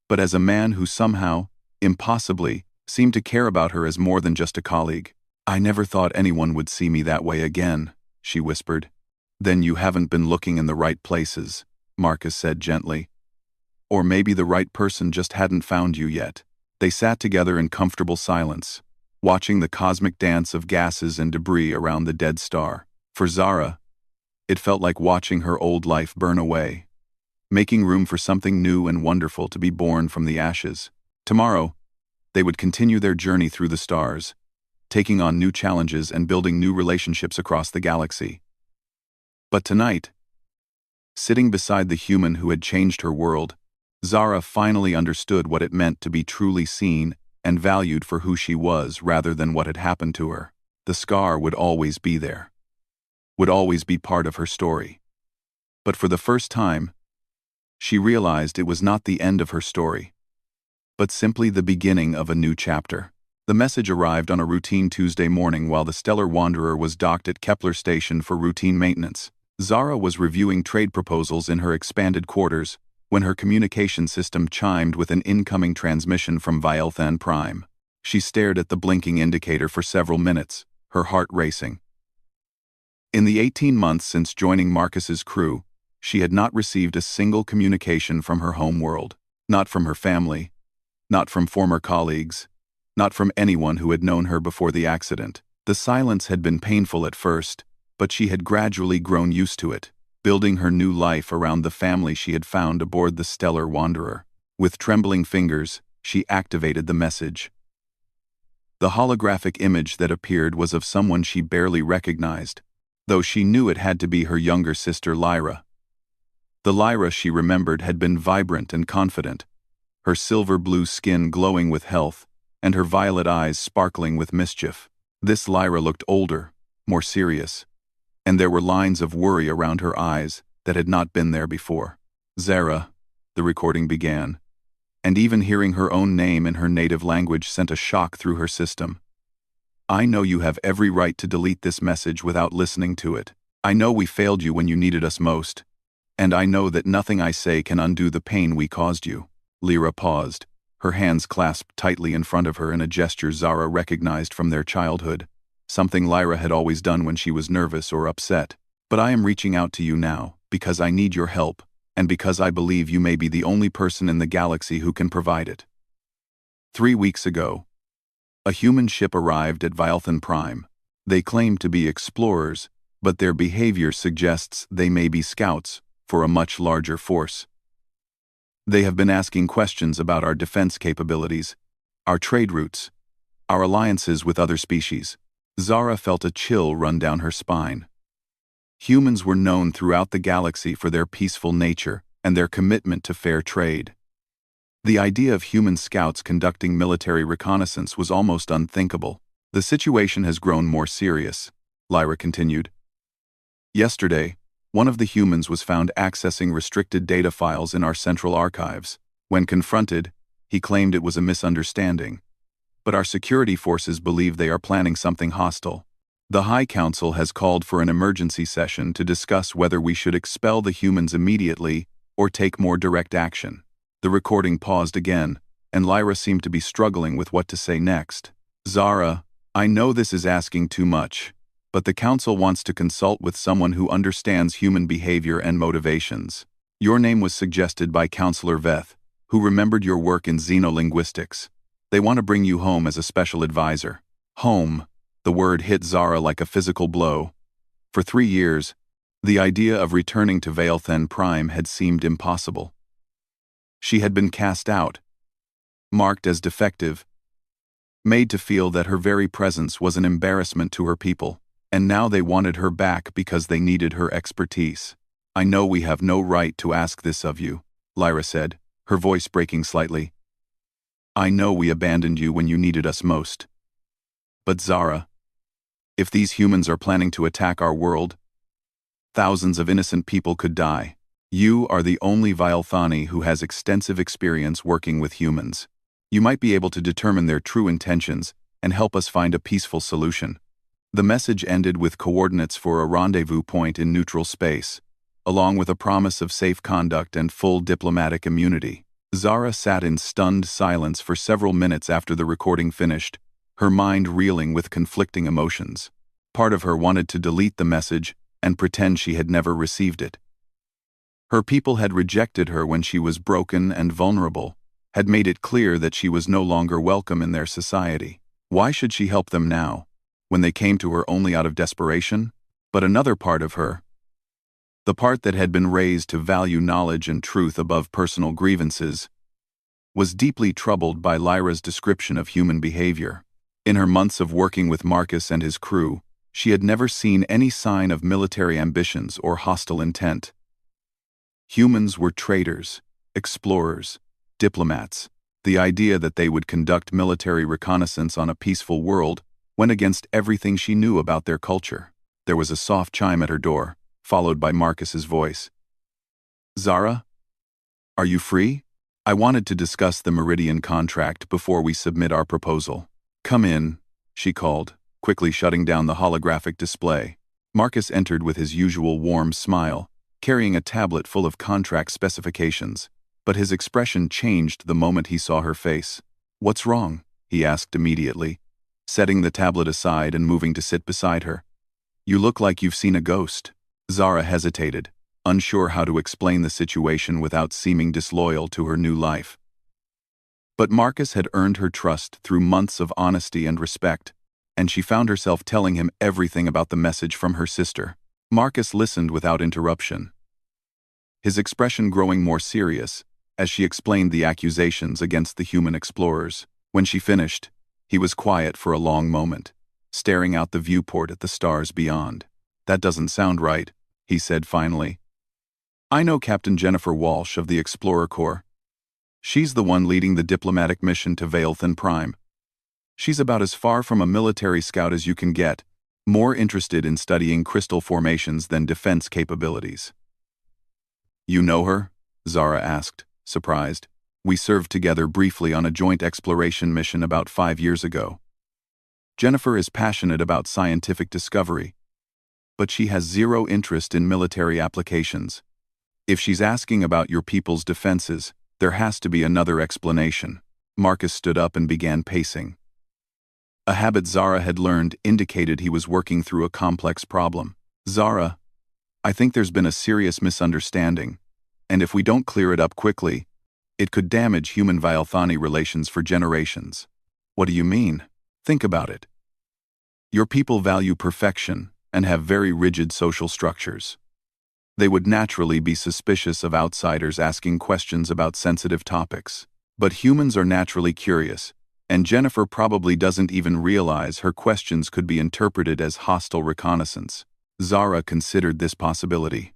but as a man who somehow, impossibly, seemed to care about her as more than just a colleague. I never thought anyone would see me that way again, she whispered. Then you haven't been looking in the right places, Marcus said gently. Or maybe the right person just hadn't found you yet. They sat together in comfortable silence, watching the cosmic dance of gases and debris around the dead star. For Zara, it felt like watching her old life burn away, making room for something new and wonderful to be born from the ashes. Tomorrow, they would continue their journey through the stars, taking on new challenges and building new relationships across the galaxy. But tonight, sitting beside the human who had changed her world, Zara finally understood what it meant to be truly seen and valued for who she was rather than what had happened to her. The scar would always be there, would always be part of her story. But for the first time, she realized it was not the end of her story, but simply the beginning of a new chapter. The message arrived on a routine Tuesday morning while the Stellar Wanderer was docked at Kepler Station for routine maintenance. Zara was reviewing trade proposals in her expanded quarters when her communication system chimed with an incoming transmission from Vielthan Prime. She stared at the blinking indicator for several minutes, her heart racing. In the 18 months since joining Marcus's crew, she had not received a single communication from her home world. Not from her family, not from former colleagues, not from anyone who had known her before the accident. The silence had been painful at first, but she had gradually grown used to it, building her new life around the family she had found aboard the Stellar Wanderer. With trembling fingers, she activated the message. The holographic image that appeared was of someone she barely recognized, though she knew it had to be her younger sister Lyra. The Lyra she remembered had been vibrant and confident, her silver-blue skin glowing with health, and her violet eyes sparkling with mischief. This Lyra looked older, more serious, and there were lines of worry around her eyes that had not been there before. Zara, the recording began, and even hearing her own name in her native language sent a shock through her system. I know you have every right to delete this message without listening to it. I know we failed you when you needed us most, and I know that nothing I say can undo the pain we caused you. Lyra paused, her hands clasped tightly in front of her in a gesture Zara recognized from their childhood, something Lyra had always done when she was nervous or upset. But I am reaching out to you now, because I need your help, and because I believe you may be the only person in the galaxy who can provide it. 3 weeks ago, a human ship arrived at Vielthan Prime. They claim to be explorers, but their behavior suggests they may be scouts for a much larger force. They have been asking questions about our defense capabilities, our trade routes, our alliances with other species. Zara felt a chill run down her spine. Humans were known throughout the galaxy for their peaceful nature and their commitment to fair trade. The idea of human scouts conducting military reconnaissance was almost unthinkable. The situation has grown more serious, Lyra continued. Yesterday, one of the humans was found accessing restricted data files in our central archives. When confronted, he claimed it was a misunderstanding, but our security forces believe they are planning something hostile. The High Council has called for an emergency session to discuss whether we should expel the humans immediately or take more direct action. The recording paused again, and Lyra seemed to be struggling with what to say next. Zara, I know this is asking too much, but the Council wants to consult with someone who understands human behavior and motivations. Your name was suggested by Counselor Veth, who remembered your work in xenolinguistics. They want to bring you home as a special advisor. Home, the word hit Zara like a physical blow. For 3 years, the idea of returning to Vielthan Prime had seemed impossible. She had been cast out, marked as defective, made to feel that her very presence was an embarrassment to her people, and now they wanted her back because they needed her expertise. "I know we have no right to ask this of you," Lyra said, her voice breaking slightly. "I know we abandoned you when you needed us most. But Zara, if these humans are planning to attack our world, thousands of innocent people could die. You are the only Vilethani who has extensive experience working with humans. You might be able to determine their true intentions and help us find a peaceful solution." The message ended with coordinates for a rendezvous point in neutral space, along with a promise of safe conduct and full diplomatic immunity. Zara sat in stunned silence for several minutes after the recording finished, her mind reeling with conflicting emotions. Part of her wanted to delete the message and pretend she had never received it. Her people had rejected her when she was broken and vulnerable, had made it clear that she was no longer welcome in their society. Why should she help them now, when they came to her only out of desperation? But another part of her, the part that had been raised to value knowledge and truth above personal grievances, was deeply troubled by Lyra's description of human behavior. In her months of working with Marcus and his crew, she had never seen any sign of military ambitions or hostile intent. Humans were traders, explorers, diplomats. The idea that they would conduct military reconnaissance on a peaceful world went against everything she knew about their culture. There was a soft chime at her door, followed by Marcus's voice. "Zara? Are you free? I wanted to discuss the Meridian contract before we submit our proposal." "Come in," she called, quickly shutting down the holographic display. Marcus entered with his usual warm smile, carrying a tablet full of contract specifications, but his expression changed the moment he saw her face. "What's wrong?" he asked immediately, setting the tablet aside and moving to sit beside her. "You look like you've seen a ghost." Zara hesitated, unsure how to explain the situation without seeming disloyal to her new life. But Marcus had earned her trust through months of honesty and respect, and she found herself telling him everything about the message from her sister. Marcus listened without interruption, his expression growing more serious as she explained the accusations against the human explorers. When she finished, he was quiet for a long moment, staring out the viewport at the stars beyond. "That doesn't sound right," he said finally. "I know Captain Jennifer Walsh of the Explorer Corps. She's the one leading the diplomatic mission to Veilthan Prime. She's about as far from a military scout as you can get, more interested in studying crystal formations than defense capabilities." "You know her?" Zara asked, surprised. "We served together briefly on a joint exploration mission about 5 years ago. Jennifer is passionate about scientific discovery, but she has zero interest in military applications. If she's asking about your people's defenses, there has to be another explanation." Marcus stood up and began pacing. A habit Zara had learned indicated he was working through a complex problem. "Zara, I think there's been a serious misunderstanding, and if we don't clear it up quickly, it could damage human-Vilethani relations for generations." "What do you mean?" "Think about it. Your people value perfection and have very rigid social structures. They would naturally be suspicious of outsiders asking questions about sensitive topics. But humans are naturally curious, and Jennifer probably doesn't even realize her questions could be interpreted as hostile reconnaissance." Zara considered this possibility.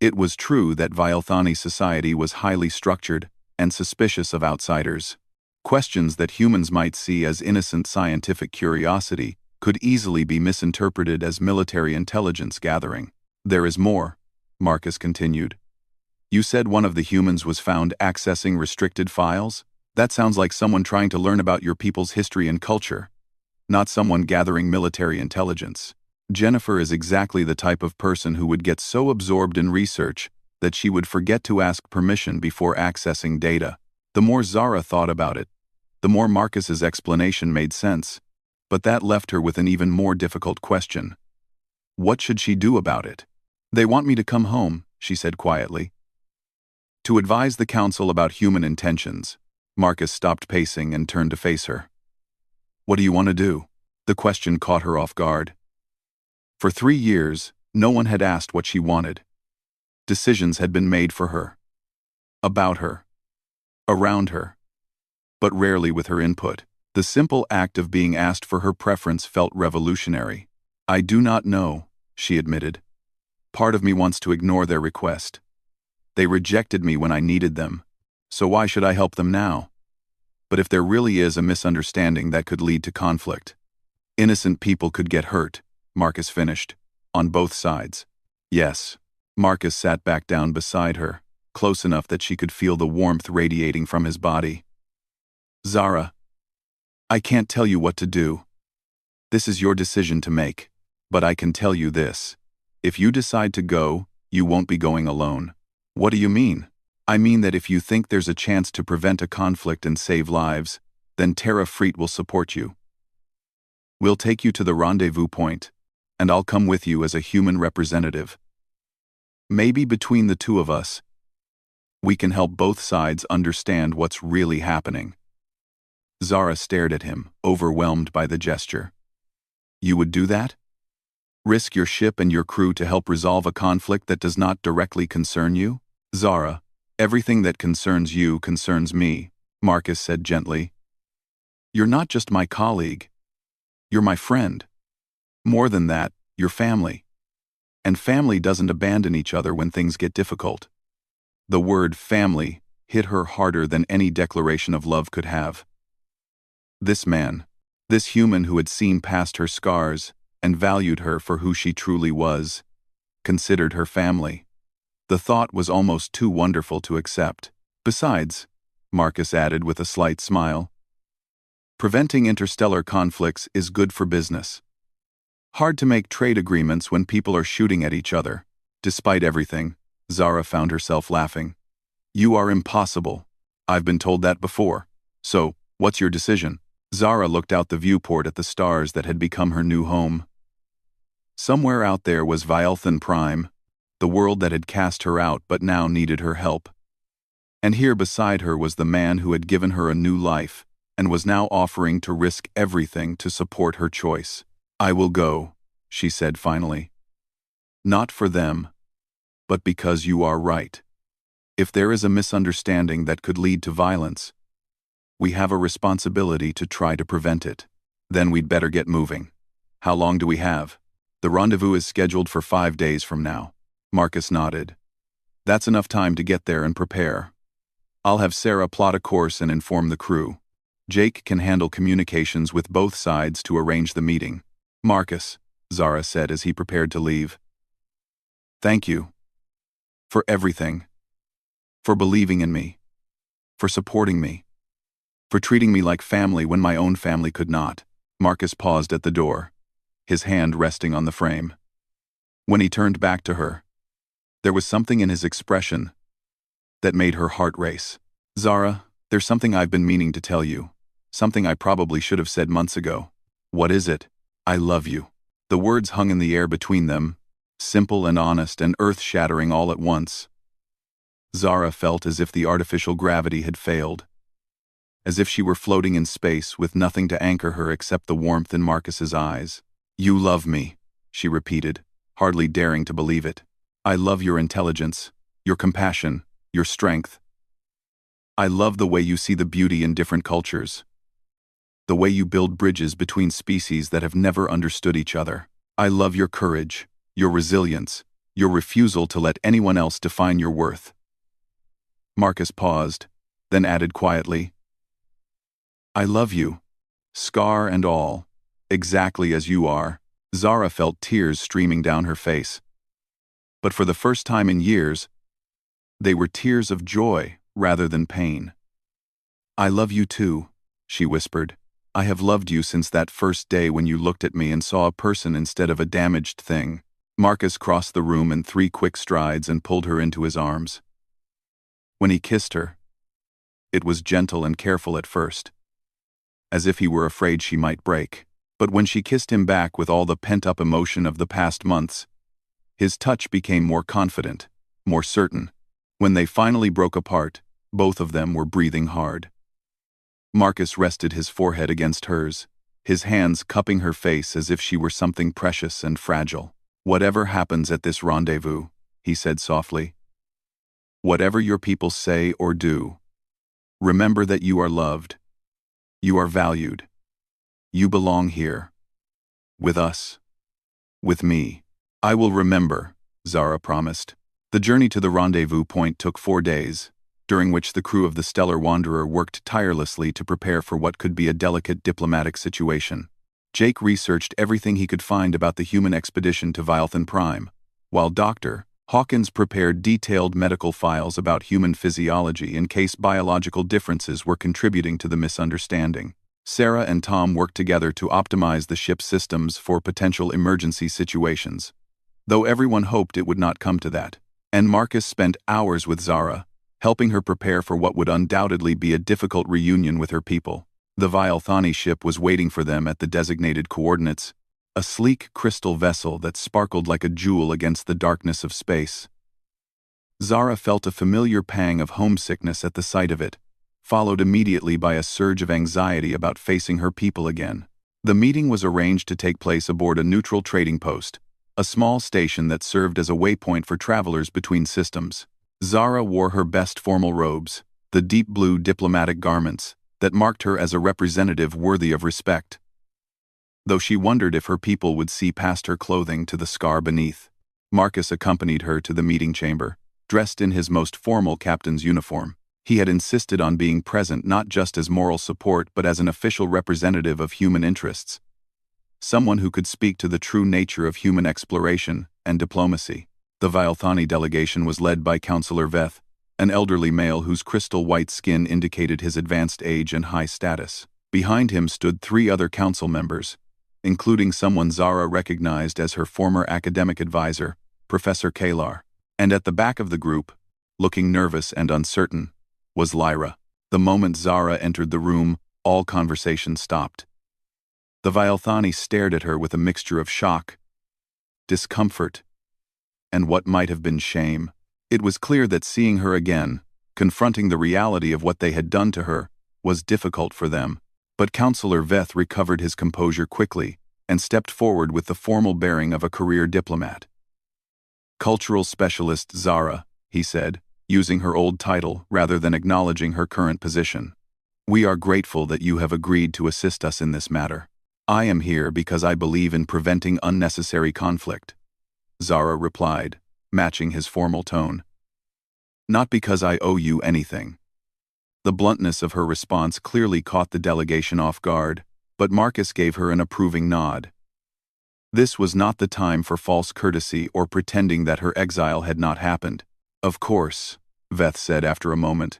It was true that Vilethani society was highly structured and suspicious of outsiders. Questions that humans might see as innocent scientific curiosity could easily be misinterpreted as military intelligence gathering. "There is more," Marcus continued. "You said one of the humans was found accessing restricted files? That sounds like someone trying to learn about your people's history and culture, not someone gathering military intelligence." Jennifer is exactly the type of person who would get so absorbed in research that she would forget to ask permission before accessing data. The more Zara thought about it, the more Marcus's explanation made sense, but that left her with an even more difficult question. What should she do about it? "They want me to come home," she said quietly, "to advise the council about human intentions." Marcus stopped pacing and turned to face her. "What do you want to do?" The question caught her off guard. For 3 years, no one had asked what she wanted. Decisions had been made for her. About her. Around her. but rarely with her input. The simple act of being asked for her preference felt revolutionary. "I do not know," she admitted. "Part of me wants to ignore their request. They rejected me when I needed them, so why should I help them now? But if there really is a misunderstanding that could lead to conflict, innocent people could get hurt," Marcus finished, "on both sides." "Yes." Marcus sat back down beside her, close enough that she could feel the warmth radiating from his body. "Zara, I can't tell you what to do. This is your decision to make, but I can tell you this. If you decide to go, you won't be going alone." "What do you mean?" "I mean that if you think there's a chance to prevent a conflict and save lives, then Terra Freet will support you. We'll take you to the rendezvous point, and I'll come with you as a human representative. Maybe between the two of us, we can help both sides understand what's really happening." Zara stared at him, overwhelmed by the gesture. "You would do that? Risk your ship and your crew to help resolve a conflict that does not directly concern you?" "Zara, everything that concerns you concerns me," Marcus said gently. "You're not just my colleague. You're my friend. More than that, you're family. And family doesn't abandon each other when things get difficult." The word family hit her harder than any declaration of love could have. This man, this human who had seen past her scars and valued her for who she truly was, considered her family. The thought was almost too wonderful to accept. "Besides," Marcus added with a slight smile, "preventing interstellar conflicts is good for business. Hard to make trade agreements when people are shooting at each other." Despite everything, Zara found herself laughing. "You are impossible. I've been told that before. So, what's your decision?" Zara looked out the viewport at the stars that had become her new home. Somewhere out there was Vialthan Prime, the world that had cast her out but now needed her help. And here beside her was the man who had given her a new life and was now offering to risk everything to support her choice. "I will go," she said finally. "Not for them, but because you are right. If there is a misunderstanding that could lead to violence, we have a responsibility to try to prevent it. Then we'd better get moving." "How long do we have?" "The rendezvous is scheduled for 5 days from now." Marcus nodded. "That's enough time to get there and prepare. I'll have Sarah plot a course and inform the crew. Jake can handle communications with both sides to arrange the meeting." "Marcus," Zara said as he prepared to leave. "Thank you. For everything. For believing in me. For supporting me. For treating me like family when my own family could not." Marcus paused at the door, his hand resting on the frame. When he turned back to her, there was something in his expression that made her heart race. "Zara, there's something I've been meaning to tell you. Something I probably should have said months ago." "What is it?" "I love you." The words hung in the air between them, simple and honest and earth-shattering all at once. Zara felt as if the artificial gravity had failed, as if she were floating in space with nothing to anchor her except the warmth in Marcus's eyes. "You love me," she repeated, hardly daring to believe it. "I love your intelligence, your compassion, your strength. I love the way you see the beauty in different cultures. The way you build bridges between species that have never understood each other. I love your courage, your resilience, your refusal to let anyone else define your worth." Marcus paused, then added quietly, "I love you, scar and all, exactly as you are." Zara felt tears streaming down her face. But for the first time in years, they were tears of joy rather than pain. "I love you too," she whispered. "I have loved you since that first day when you looked at me and saw a person instead of a damaged thing." Marcus crossed the room in 3 quick strides and pulled her into his arms. When he kissed her, it was gentle and careful at first, as if he were afraid she might break. But when she kissed him back with all the pent-up emotion of the past months, his touch became more confident, more certain. When they finally broke apart, both of them were breathing hard. Marcus rested his forehead against hers, his hands cupping her face as if she were something precious and fragile. "Whatever happens at this rendezvous," he said softly, "whatever your people say or do, remember that you are loved, You are valued. You belong here. With us. With me. I will remember, Zara promised. The journey to the rendezvous point took 4 days, during which the crew of the Stellar Wanderer worked tirelessly to prepare for what could be a delicate diplomatic situation. Jake researched everything he could find about the human expedition to Vialthan Prime, while Dr. Hawkins prepared detailed medical files about human physiology in case biological differences were contributing to the misunderstanding. Sarah and Tom worked together to optimize the ship's systems for potential emergency situations, though everyone hoped it would not come to that. And Marcus spent hours with Zara, helping her prepare for what would undoubtedly be a difficult reunion with her people. The Vialthani ship was waiting for them at the designated coordinates, a sleek crystal vessel that sparkled like a jewel against the darkness of space. Zara felt a familiar pang of homesickness at the sight of it, followed immediately by a surge of anxiety about facing her people again. The meeting was arranged to take place aboard a neutral trading post, a small station that served as a waypoint for travelers between systems. Zara wore her best formal robes, the deep blue diplomatic garments that marked her as a representative worthy of respect, though she wondered if her people would see past her clothing to the scar beneath. Marcus accompanied her to the meeting chamber, dressed in his most formal captain's uniform. He had insisted on being present not just as moral support but as an official representative of human interests, someone who could speak to the true nature of human exploration and diplomacy. The Vialthani delegation was led by Councillor Veth, an elderly male whose crystal white skin indicated his advanced age and high status. Behind him stood 3 other council members, including someone Zara recognized as her former academic advisor, Professor Kalar. And at the back of the group, looking nervous and uncertain, was Lyra. The moment Zara entered the room, all conversation stopped. The Vialthani stared at her with a mixture of shock, discomfort, and what might have been shame. It was clear that seeing her again, confronting the reality of what they had done to her, was difficult for them. But Councillor Veth recovered his composure quickly and stepped forward with the formal bearing of a career diplomat. Cultural Specialist Zara, he said, using her old title rather than acknowledging her current position. We are grateful that you have agreed to assist us in this matter. I am here because I believe in preventing unnecessary conflict, Zara replied, matching his formal tone. Not because I owe you anything. The bluntness of her response clearly caught the delegation off guard, but Marcus gave her an approving nod. This was not the time for false courtesy or pretending that her exile had not happened. Of course, Veth said after a moment.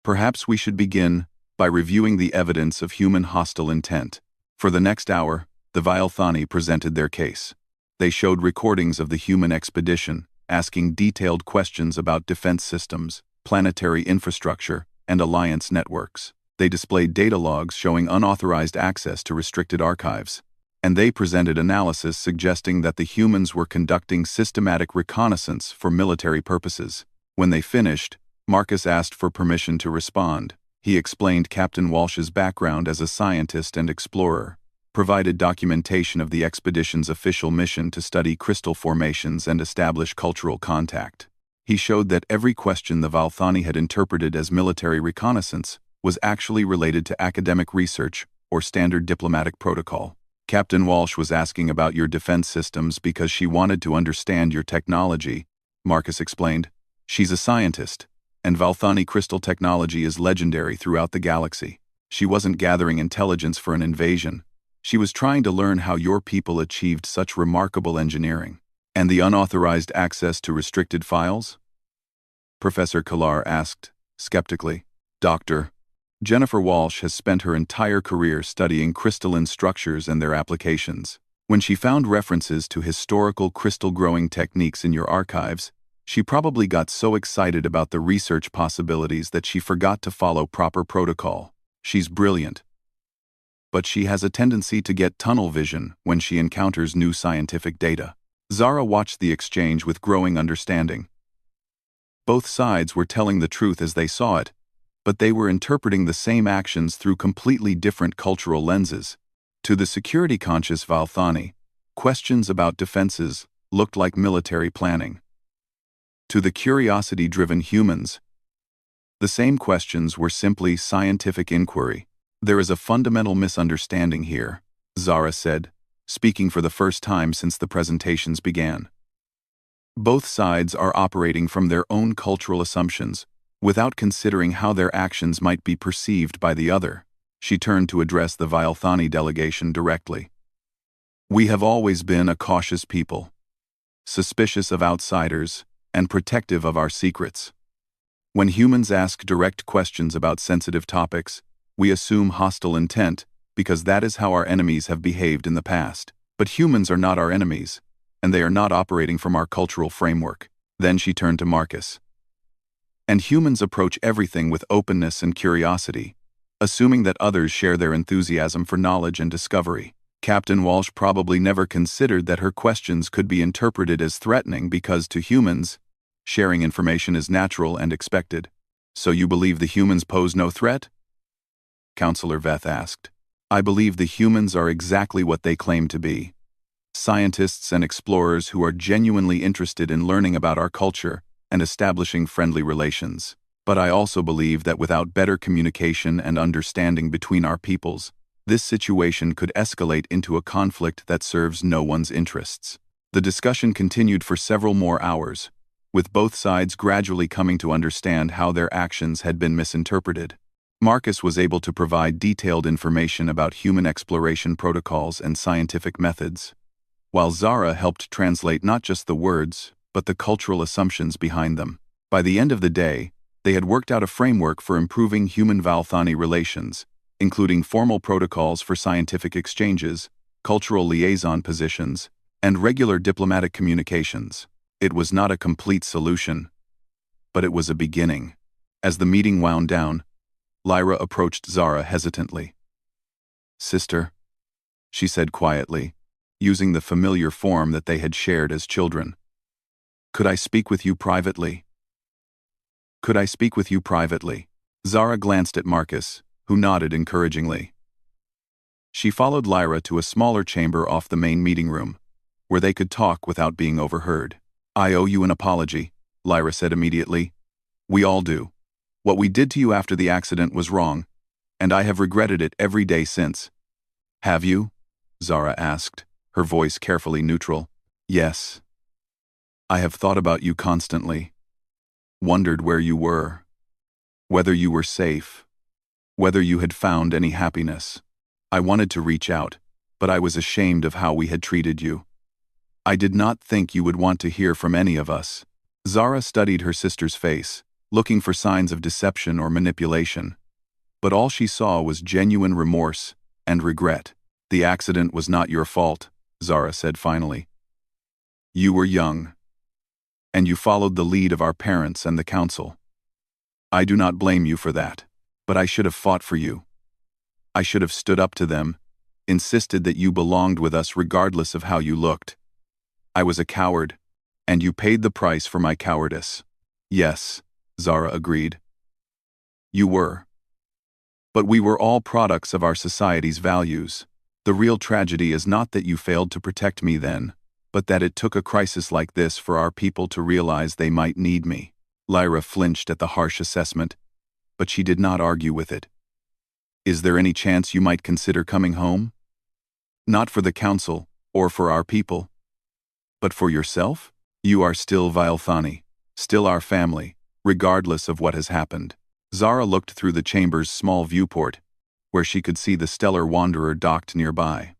Perhaps we should begin by reviewing the evidence of human hostile intent. For the next hour, the Vialthani presented their case. They showed recordings of the human expedition, asking detailed questions about defense systems, planetary infrastructure, and alliance networks. They displayed data logs showing unauthorized access to restricted archives. And they presented analysis suggesting that the humans were conducting systematic reconnaissance for military purposes. When they finished, Marcus asked for permission to respond. He explained Captain Walsh's background as a scientist and explorer, provided documentation of the expedition's official mission to study crystal formations and establish cultural contact. He showed that every question the Vialthani had interpreted as military reconnaissance was actually related to academic research or standard diplomatic protocol. Captain Walsh was asking about your defense systems because she wanted to understand your technology, Marcus explained. She's a scientist, and Vialthani crystal technology is legendary throughout the galaxy. She wasn't gathering intelligence for an invasion. She was trying to learn how your people achieved such remarkable engineering. And the unauthorized access to restricted files? Professor Kalar asked, skeptically. Dr. Jennifer Walsh has spent her entire career studying crystalline structures and their applications. When she found references to historical crystal growing techniques in your archives, she probably got so excited about the research possibilities that she forgot to follow proper protocol. She's brilliant, but she has a tendency to get tunnel vision when she encounters new scientific data. Zara watched the exchange with growing understanding. Both sides were telling the truth as they saw it, but they were interpreting the same actions through completely different cultural lenses. To the security-conscious Vialthani, questions about defenses looked like military planning. To the curiosity-driven humans, the same questions were simply scientific inquiry. There is a fundamental misunderstanding here, Zara said, speaking for the first time since the presentations began. Both sides are operating from their own cultural assumptions, without considering how their actions might be perceived by the other. She turned to address the Vilethani delegation directly. We have always been a cautious people, suspicious of outsiders, and protective of our secrets. When humans ask direct questions about sensitive topics, we assume hostile intent because that is how our enemies have behaved in the past. But humans are not our enemies, and they are not operating from our cultural framework. Then she turned to Marcus. And humans approach everything with openness and curiosity, assuming that others share their enthusiasm for knowledge and discovery. Captain Walsh probably never considered that her questions could be interpreted as threatening because, to humans, sharing information is natural and expected. So you believe the humans pose no threat? Counselor Veth asked. I believe the humans are exactly what they claim to be. Scientists and explorers who are genuinely interested in learning about our culture and establishing friendly relations. But I also believe that without better communication and understanding between our peoples, this situation could escalate into a conflict that serves no one's interests. The discussion continued for several more hours, with both sides gradually coming to understand how their actions had been misinterpreted. Marcus was able to provide detailed information about human exploration protocols and scientific methods, while Zara helped translate not just the words, but the cultural assumptions behind them. By the end of the day, they had worked out a framework for improving human-Vilethani relations, including formal protocols for scientific exchanges, cultural liaison positions, and regular diplomatic communications. It was not a complete solution, but it was a beginning. As the meeting wound down, Lyra approached Zara hesitantly. Sister, she said quietly, using the familiar form that they had shared as children. Could I speak with you privately? Could I speak with you privately? Zara glanced at Marcus, who nodded encouragingly. She followed Lyra to a smaller chamber off the main meeting room, where they could talk without being overheard. I owe you an apology, Lyra said immediately. We all do. What we did to you after the accident was wrong, and I have regretted it every day since. Have you? Zara asked, her voice carefully neutral. Yes. I have thought about you constantly. Wondered where you were. Whether you were safe. Whether you had found any happiness. I wanted to reach out, but I was ashamed of how we had treated you. I did not think you would want to hear from any of us. Zara studied her sister's face, looking for signs of deception or manipulation. But all she saw was genuine remorse and regret. The accident was not your fault, Zara said finally. You were young, and you followed the lead of our parents and the council. I do not blame you for that, but I should have fought for you. I should have stood up to them, insisted that you belonged with us regardless of how you looked. I was a coward, and you paid the price for my cowardice. Yes, Zara agreed. You were. But we were all products of our society's values. The real tragedy is not that you failed to protect me then, but that it took a crisis like this for our people to realize they might need me. Lyra flinched at the harsh assessment, but she did not argue with it. Is there any chance you might consider coming home? Not for the council, or for our people. But for yourself? You are still Vilethani, still our family, regardless of what has happened. Zara looked through the chamber's small viewport, where she could see the Stellar Wanderer docked nearby.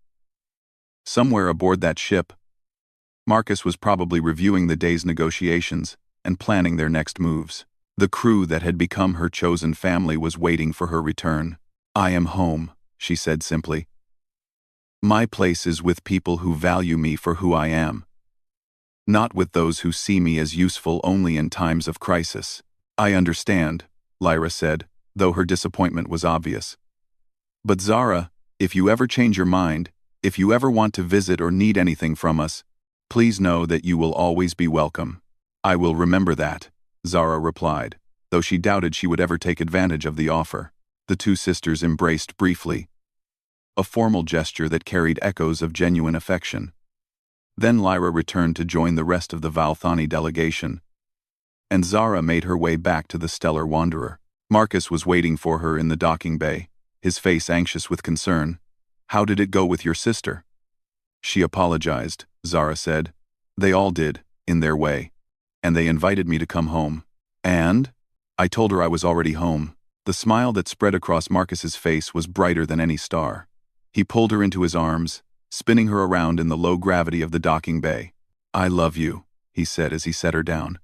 Somewhere aboard that ship, Marcus was probably reviewing the day's negotiations and planning their next moves. The crew that had become her chosen family was waiting for her return. I am home, she said simply. My place is with people who value me for who I am, not with those who see me as useful only in times of crisis. I understand, Lyra said, though her disappointment was obvious. But Zara, if you ever change your mind, if you ever want to visit or need anything from us, please know that you will always be welcome. I will remember that, Zara replied, though she doubted she would ever take advantage of the offer. The two sisters embraced briefly, a formal gesture that carried echoes of genuine affection. Then Lyra returned to join the rest of the Vilethani delegation, and Zara made her way back to the Stellar Wanderer. Marcus was waiting for her in the docking bay, his face anxious with concern. "How did it go with your sister?" "She apologized," Zara said. "They all did, in their way. And they invited me to come home. And? I told her I was already home." The smile that spread across Marcus's face was brighter than any star. He pulled her into his arms, spinning her around in the low gravity of the docking bay. "I love you," he said as he set her down.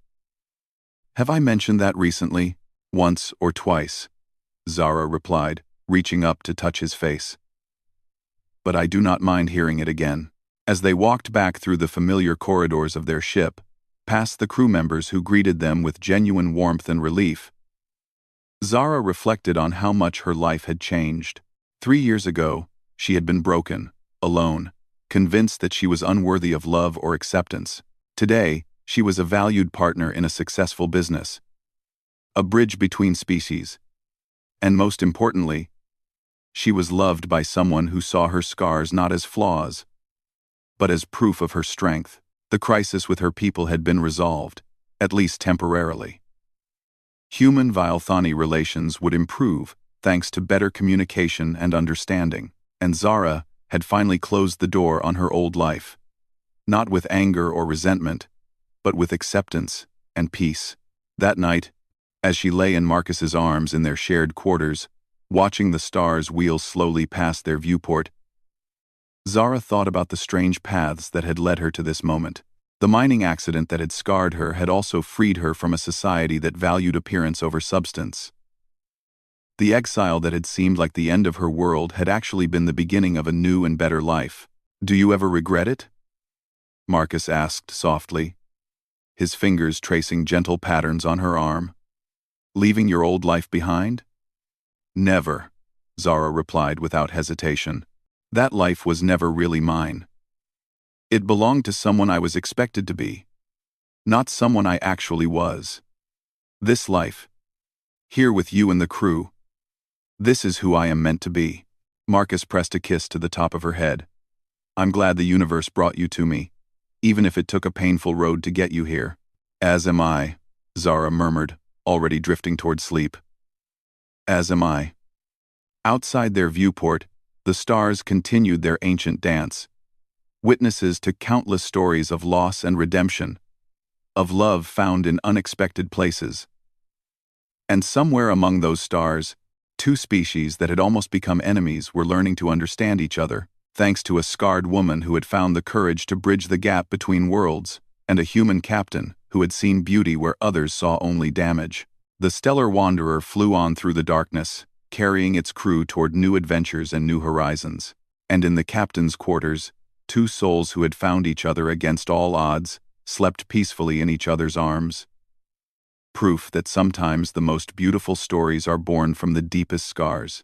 "Have I mentioned that recently?" "Once or twice," Zara replied, reaching up to touch his face. "But I do not mind hearing it again." As they walked back through the familiar corridors of their ship, past the crew members who greeted them with genuine warmth and relief, Zara reflected on how much her life had changed. 3 years ago, she had been broken, alone, convinced that she was unworthy of love or acceptance. Today, she was a valued partner in a successful business, a bridge between species, and most importantly, she was loved by someone who saw her scars not as flaws, but as proof of her strength. The crisis with her people had been resolved, at least temporarily. Human-Vilethani relations would improve thanks to better communication and understanding, and Zara had finally closed the door on her old life. Not with anger or resentment, but with acceptance and peace. That night, as she lay in Marcus's arms in their shared quarters, watching the stars wheel slowly past their viewport, Zara thought about the strange paths that had led her to this moment. The mining accident that had scarred her had also freed her from a society that valued appearance over substance. The exile that had seemed like the end of her world had actually been the beginning of a new and better life. "Do you ever regret it?" Marcus asked softly, his fingers tracing gentle patterns on her arm. "Leaving your old life behind?" "Never," Zara replied without hesitation. "That life was never really mine. It belonged to someone I was expected to be, not someone I actually was. This life, here with you and the crew, this is who I am meant to be." Marcus pressed a kiss to the top of her head. "I'm glad the universe brought you to me, even if it took a painful road to get you here." "As am I," Zara murmured, already drifting toward sleep. "As am I." Outside their viewport, the stars continued their ancient dance, witnesses to countless stories of loss and redemption, of love found in unexpected places. And somewhere among those stars, 2 species that had almost become enemies were learning to understand each other, thanks to a scarred woman who had found the courage to bridge the gap between worlds, and a human captain who had seen beauty where others saw only damage. The stellar wanderer flew on through the darkness, carrying its crew toward new adventures and new horizons. And in the captain's quarters, 2 souls who had found each other against all odds slept peacefully in each other's arms. Proof that sometimes the most beautiful stories are born from the deepest scars.